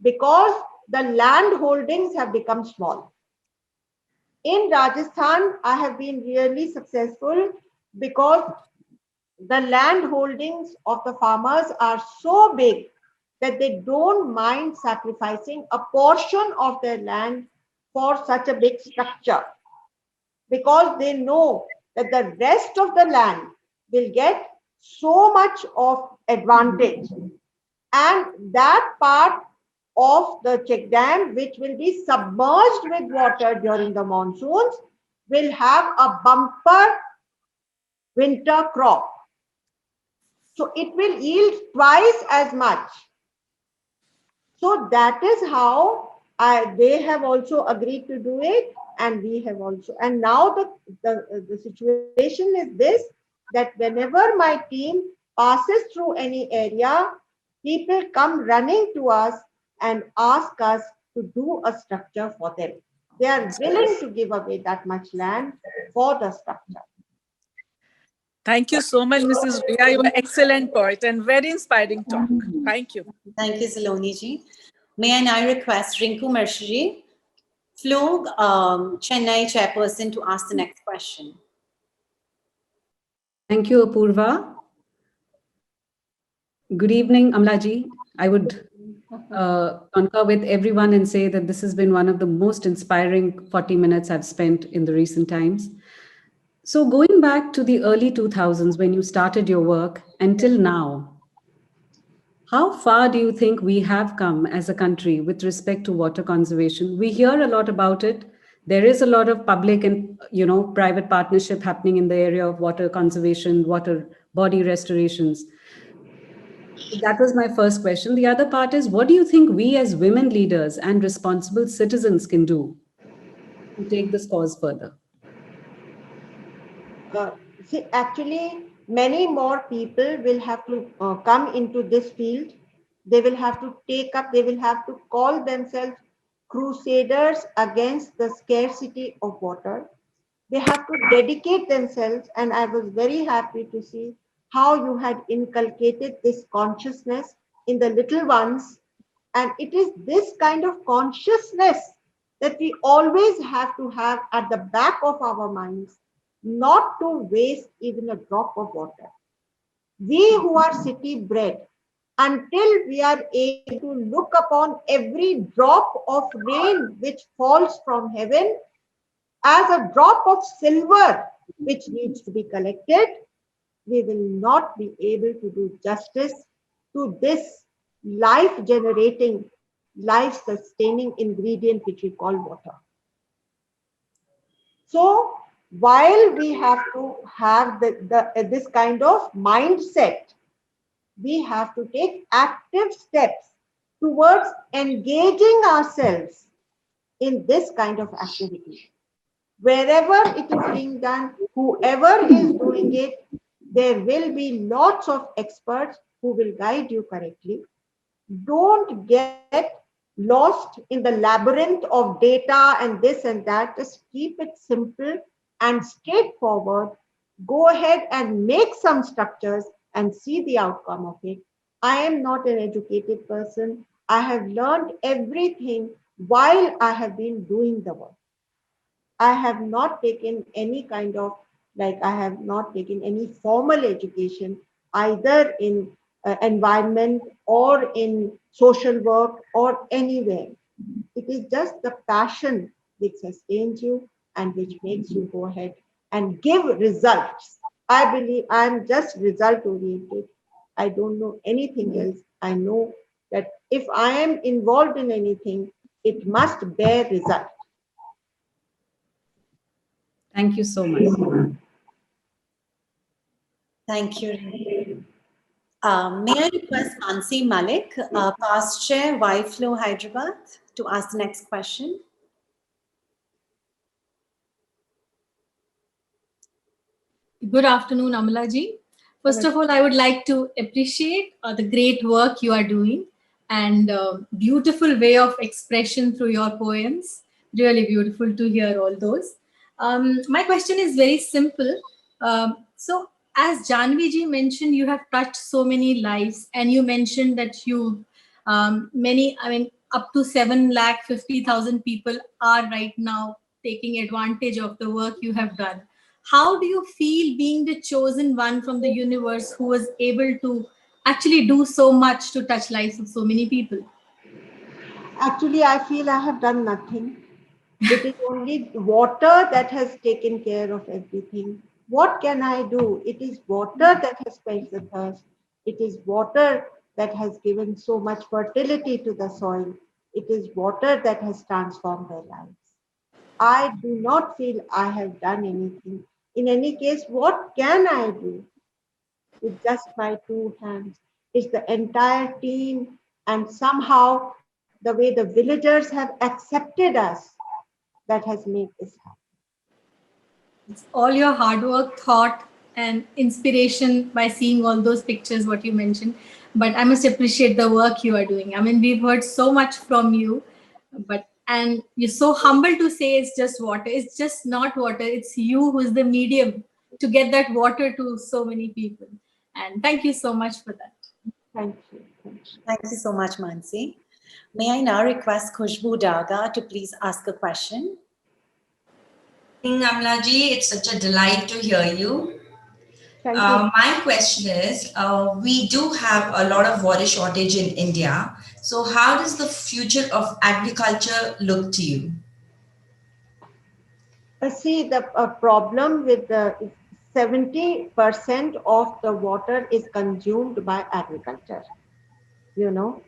S5: because the land holdings have become small. In Rajasthan, I have been really successful because the land holdings of the farmers are so big that they don't mind sacrificing a portion of their land for such a big structure, because they know that the rest of the land will get so much of advantage, and that part of the check dam, which will be submerged with water during the monsoons, will have a bumper winter crop. So it will yield twice as much. So that is how they have also agreed to do it, and we have also. And now the situation is this, that whenever my team passes through any area, people come running to us and ask us to do a structure for them. They are willing to give away that much land for the structure.
S9: Thank you so much, Mrs. Ria. You are an excellent poet and very inspiring talk. Thank you.
S1: Thank you, Saloni ji. May I now request Rinku Mershri, Flug, Chennai chairperson, to ask the next question.
S10: Thank you, Apurva. Good evening, Amlaji. I would concur with everyone and say that this has been one of the most inspiring 40 minutes I've spent in the recent times. So going back to the early 2000s when you started your work until now, how far do you think we have come as a country with respect to water conservation? We hear a lot about it. There is a lot of public and private partnership happening in the area of water conservation, water body restorations. That was my first question. The other part is, what do you think we as women leaders and responsible citizens can do to take this cause further?
S5: See, actually, many more people will have to come into this field. They will have to take up, they will have to call themselves crusaders against the scarcity of water. They have to dedicate themselves, and I was very happy to see how you had inculcated this consciousness in the little ones. And it is this kind of consciousness that we always have to have at the back of our minds, not to waste even a drop of water. We who are city bred, until we are able to look upon every drop of rain which falls from heaven as a drop of silver which needs to be collected, we will not be able to do justice to this life-generating, life-sustaining ingredient which we call water. So while we have to have this kind of mindset, we have to take active steps towards engaging ourselves in this kind of activity. Wherever it is being done, whoever is doing it, there will be lots of experts who will guide you correctly. Don't get lost in the labyrinth of data and this and that. Just keep it simple and straightforward. Go ahead and make some structures and see the outcome of it. I am not an educated person. I have learned everything while I have been doing the work. I have not taken any kind of, I have not taken any formal education, either in environment or in social work or anywhere. It is just the passion which sustains you and which makes you go ahead and give results. I believe I am just result oriented. I don't know anything else. I know that if I am involved in anything, it must bear result.
S10: Thank you so much.
S1: Thank you. May I request Mansi Malik, past chair, YFlow Hyderabad, to ask the next question?
S11: Good afternoon, Amla ji. First of all, I would like to appreciate the great work you are doing and beautiful way of expression through your poems. Really beautiful to hear all those. My question is very simple. So, as Janvi ji mentioned, you have touched so many lives, and you mentioned that you up to 750,000 people are right now taking advantage of the work you have done. How do you feel being the chosen one from the universe who was able to actually do so much to touch lives of so many people?
S5: Actually, I feel I have done nothing. It is only water that has taken care of everything. What can I do? It is water that has quenched the thirst. It is water that has given so much fertility to the soil. It is water that has transformed their lives. I do not feel I have done anything. In any case, what can I do with just my two hands? It's the entire team, and somehow the way the villagers have accepted us that has made this happen.
S11: It's all your hard work, thought, and inspiration by seeing all those pictures, what you mentioned. But I must appreciate the work you are doing. I mean, we've heard so much from you, and you're so humble to say it's just water. It's just not water. It's you who is the medium to get that water to so many people. And thank you so much for that.
S5: Thank you.
S1: Thank you so much, Mansi. May I now request Khushbu Daga to please ask a question?
S12: Amla ji, it's such a delight to hear you.
S5: Thank you.
S12: My question is, we do have a lot of water shortage in India. So how does the future of agriculture look to you?
S5: See, the problem with the 70% of the water is consumed by agriculture. You know,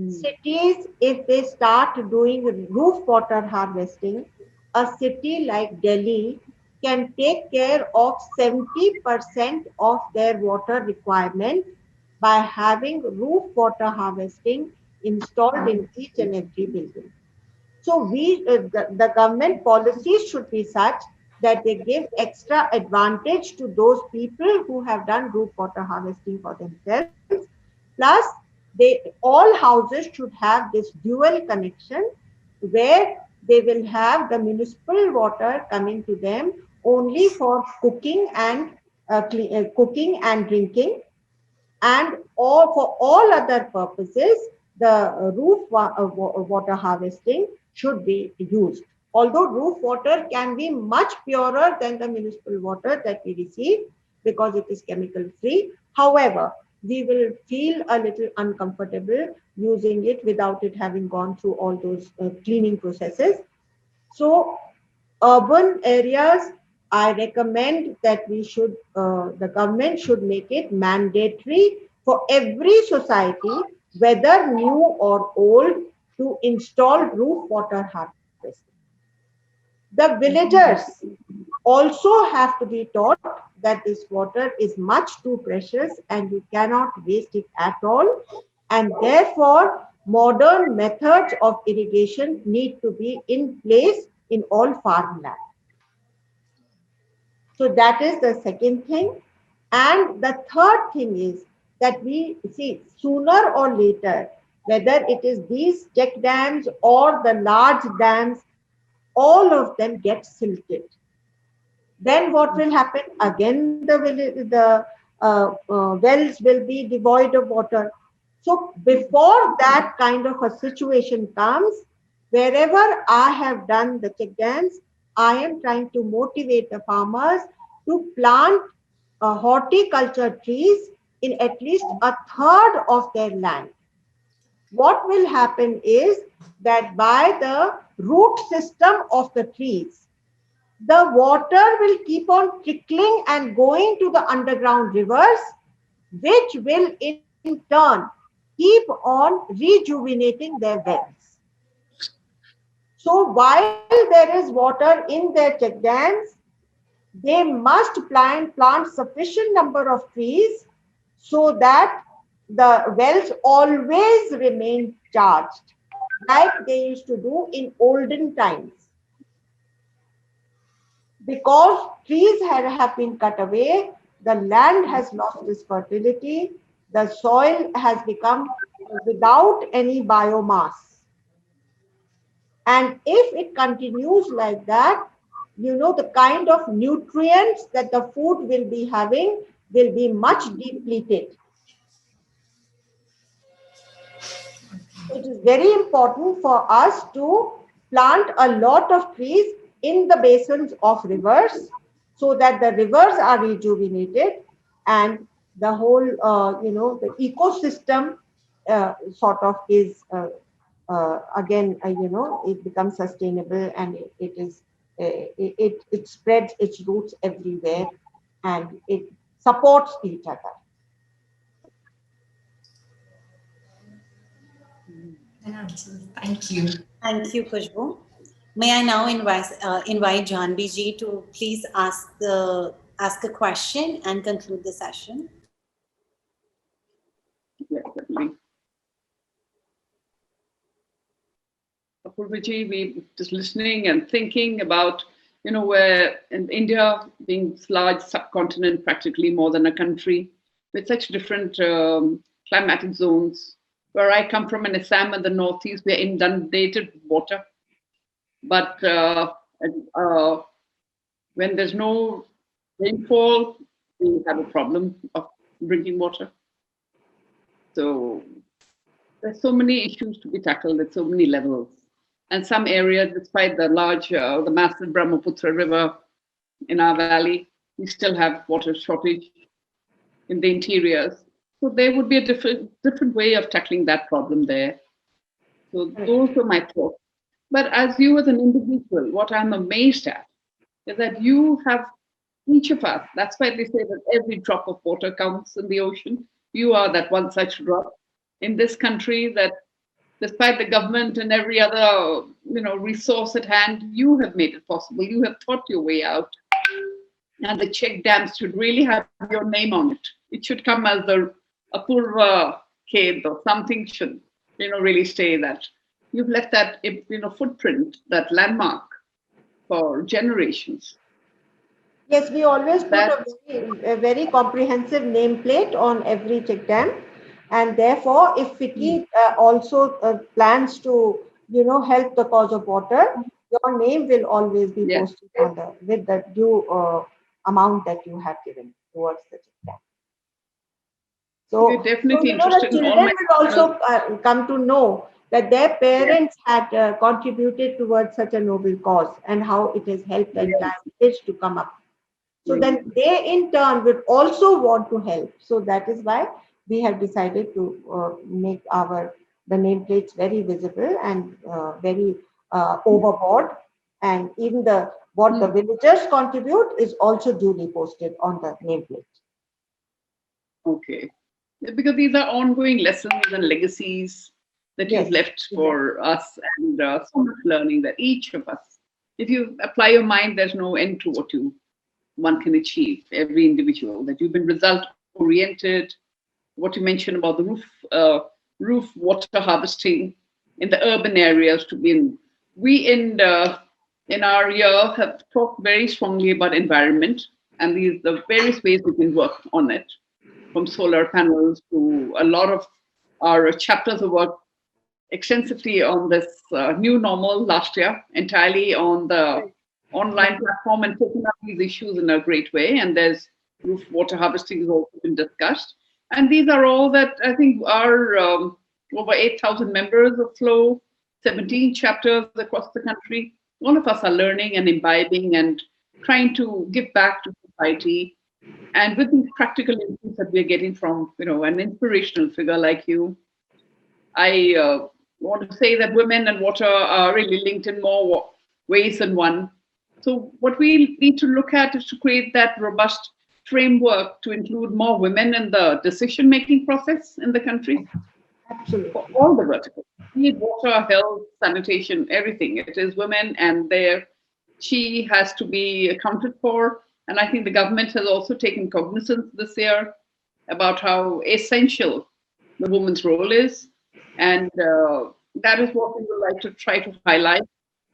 S5: cities, if they start doing roof water harvesting, a city like Delhi can take care of 70% of their water requirement by having roof water harvesting installed in each and every building. So the government policies should be such that they give extra advantage to those people who have done roof water harvesting for themselves. Plus, all houses should have this dual connection where they will have the municipal water coming to them only for cooking and drinking, and for all other purposes, the roof water harvesting should be used. Although roof water can be much purer than the municipal water that we receive because it is chemical free. However, we will feel a little uncomfortable using it without it having gone through all those cleaning processes. So urban areas, I recommend that the government should make it mandatory for every society, whether new or old, to install roof water harvesting. The villagers also have to be taught that this water is much too precious and you cannot waste it at all. And therefore, modern methods of irrigation need to be in place in all farmland. So that is the second thing. And the third thing is that we see sooner or later, whether it is these check dams or the large dams, all of them get silted. Then what will happen? Again, the wells will be devoid of water. So before that kind of a situation comes, wherever I have done the check dams, I am trying to motivate the farmers to plant horticulture trees in at least a third of their land. What will happen is that by the root system of the trees, the water will keep on trickling and going to the underground rivers, which will in turn keep on rejuvenating their wells. So while there is water in their check dams, they must plant sufficient number of trees so that the wells always remain charged, like they used to do in olden times. Because trees have been cut away, the land has lost its fertility, the soil has become without any biomass. And if it continues like that, you know, the kind of nutrients that the food will be having will be much depleted. It is very important for us to plant a lot of trees in the basins of rivers so that the rivers are rejuvenated and the whole, the ecosystem sort of is again, it becomes sustainable and it spreads its roots everywhere and it supports each other.
S12: Thank you.
S1: Thank you, Khushbu. May I now invite Janvi ji to please ask a question and conclude the session.
S3: Yes, certainly. Apurva ji, we just listening and thinking about, where in India being this large subcontinent, practically more than a country, with such different climatic zones. Where I come from in Assam in the northeast, we're inundated with water. But when there's no rainfall, we have a problem of drinking water. So there's so many issues to be tackled at so many levels. And some areas, despite the the massive Brahmaputra River in our valley, we still have water shortage in the interiors. So there would be a different way of tackling that problem there. So those are my thoughts. But as you as an individual, what I'm amazed at is that you have, each of us, that's why they say that every drop of water counts in the ocean. You are that one such drop in this country that despite the government and every other, resource at hand, you have made it possible. You have thought your way out. And the check dams should really have your name on it. It should come as the Apurva Khed or something should, really say that. You've left that, footprint, that landmark for generations.
S5: Yes, we always put a very comprehensive nameplate on every check dam. And therefore, if FICCI also plans to, help the cause of water, your name will always be posted on with the due amount that you have given towards the check dam. So,
S3: we're definitely interested
S5: the
S3: in all
S5: children will also come to know that their parents had contributed towards such a noble cause and how it has helped the entire village to come up. So then they in turn would also want to help. So that is why we have decided to make the nameplates very visible and very overboard. And even what the villagers contribute is also duly posted on the nameplate.
S3: Okay. Because these are ongoing lessons and legacies that you've left for us, and so much learning that each of us, if you apply your mind, there's no end to what one can achieve, every individual, that you've been result oriented. What you mentioned about the roof water harvesting in the urban areas to be in. We in our year have talked very strongly about environment and the various ways we can work on it, from solar panels to a lot of our chapters of work extensively on this new normal last year, entirely on the online platform, and taking up these issues in a great way. And there's roof water harvesting has also been discussed. And these are all that I think are over 8,000 members of FLOW, 17 chapters across the country. All of us are learning and imbibing and trying to give back to society. And with these practical inputs that we're getting from, an inspirational figure like you, I want to say that women and water are really linked in more ways than one. So what we need to look at is to create that robust framework to include more women in the decision-making process in the country.
S5: Absolutely.
S3: For all the verticals, be it water, health, sanitation, everything. It is women, and she has to be accounted for. And I think the government has also taken cognizance this year about how essential the woman's role is. And that is what we would like to try to highlight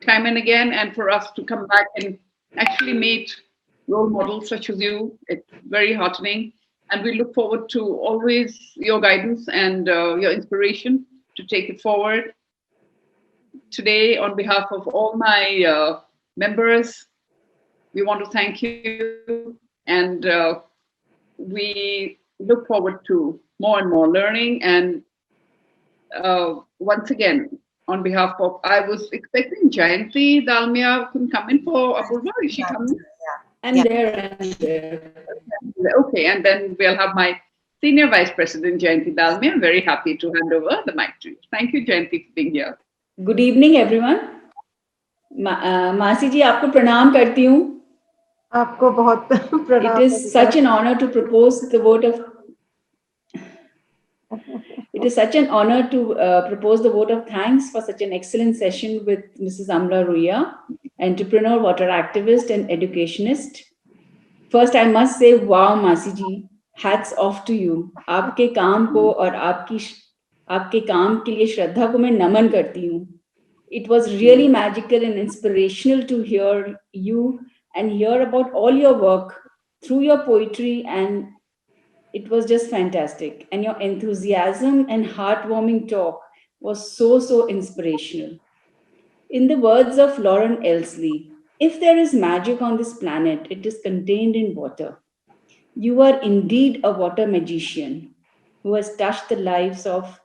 S3: time and again, and for us to come back and actually meet role models such as you. It's very heartening. And we look forward to always your guidance and your inspiration to take it forward. Today, on behalf of all my members, we want to thank you. And we look forward to more and more learning. And once again, on behalf of, I was expecting Jayanti Dalmia couldn't come in for Apurva. Is she coming?
S13: I'm there.
S3: Okay, and then we'll have my Senior Vice President, Jayanti Dalmia. I'm very happy to hand over the mic to you. Thank you, Jayanti, for being here.
S13: Good evening, everyone. मासी जी, आपको प्रणाम करती हूँ.
S5: आपको बहुत प्रणाम.
S13: It is such an honor to propose the vote of. It is such an honor to propose the vote of thanks for such an excellent session with Mrs. Amla Ruia, entrepreneur, water activist, and educationist. First, I must say, wow, Masi ji, hats off to you. आपके काम को और आपके काम के लिए श्रद्धा को मैं नमन करती हूँ. It was really magical and inspirational to hear you and hear about all your work through your poetry, and it was just fantastic. And your enthusiasm and heartwarming talk was so inspirational. In the words of Lauren Elsley, if there is magic on this planet, it is contained in water. You are indeed a water magician who has touched the lives of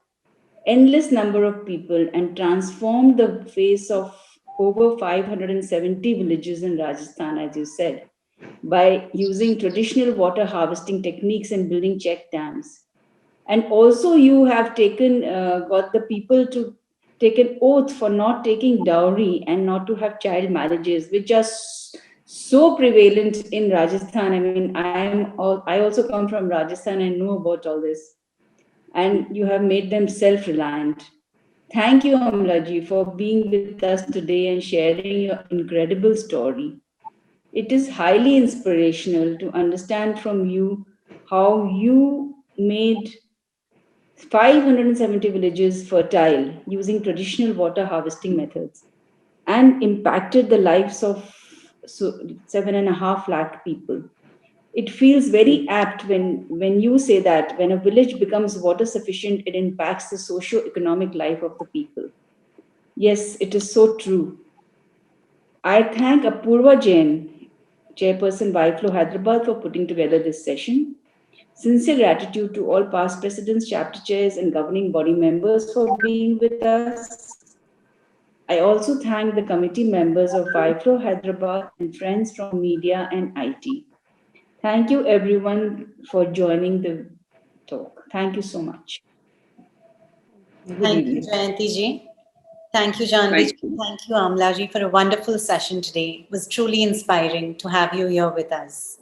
S13: endless number of people and transformed the face of over 570 villages in Rajasthan, as you said, by using traditional water harvesting techniques and building check dams. And also you have got the people to take an oath for not taking dowry and not to have child marriages, which are so prevalent in Rajasthan. I mean, I also come from Rajasthan and know about all this. And you have made them self-reliant. Thank you, Amla ji, for being with us today and sharing your incredible story. It is highly inspirational to understand from you how you made 570 villages fertile using traditional water harvesting methods and impacted the lives of 7.5 lakh people. It feels very apt when you say that when a village becomes water sufficient, it impacts the socio-economic life of the people. Yes, it is so true. I thank Apurva Jain, Chairperson YFLOW Hyderabad, for putting together this session. Sincere gratitude to all past presidents, chapter chairs, and governing body members for being with us. I also thank the committee members of YFLOW Hyderabad and friends from media and IT. Thank you, everyone, for joining the talk. Thank you so much.
S1: Thank you, Jayanti ji. Thank you, Janvi ji. Thank you, Amla ji, for a wonderful session today. It was truly inspiring to have you here with us.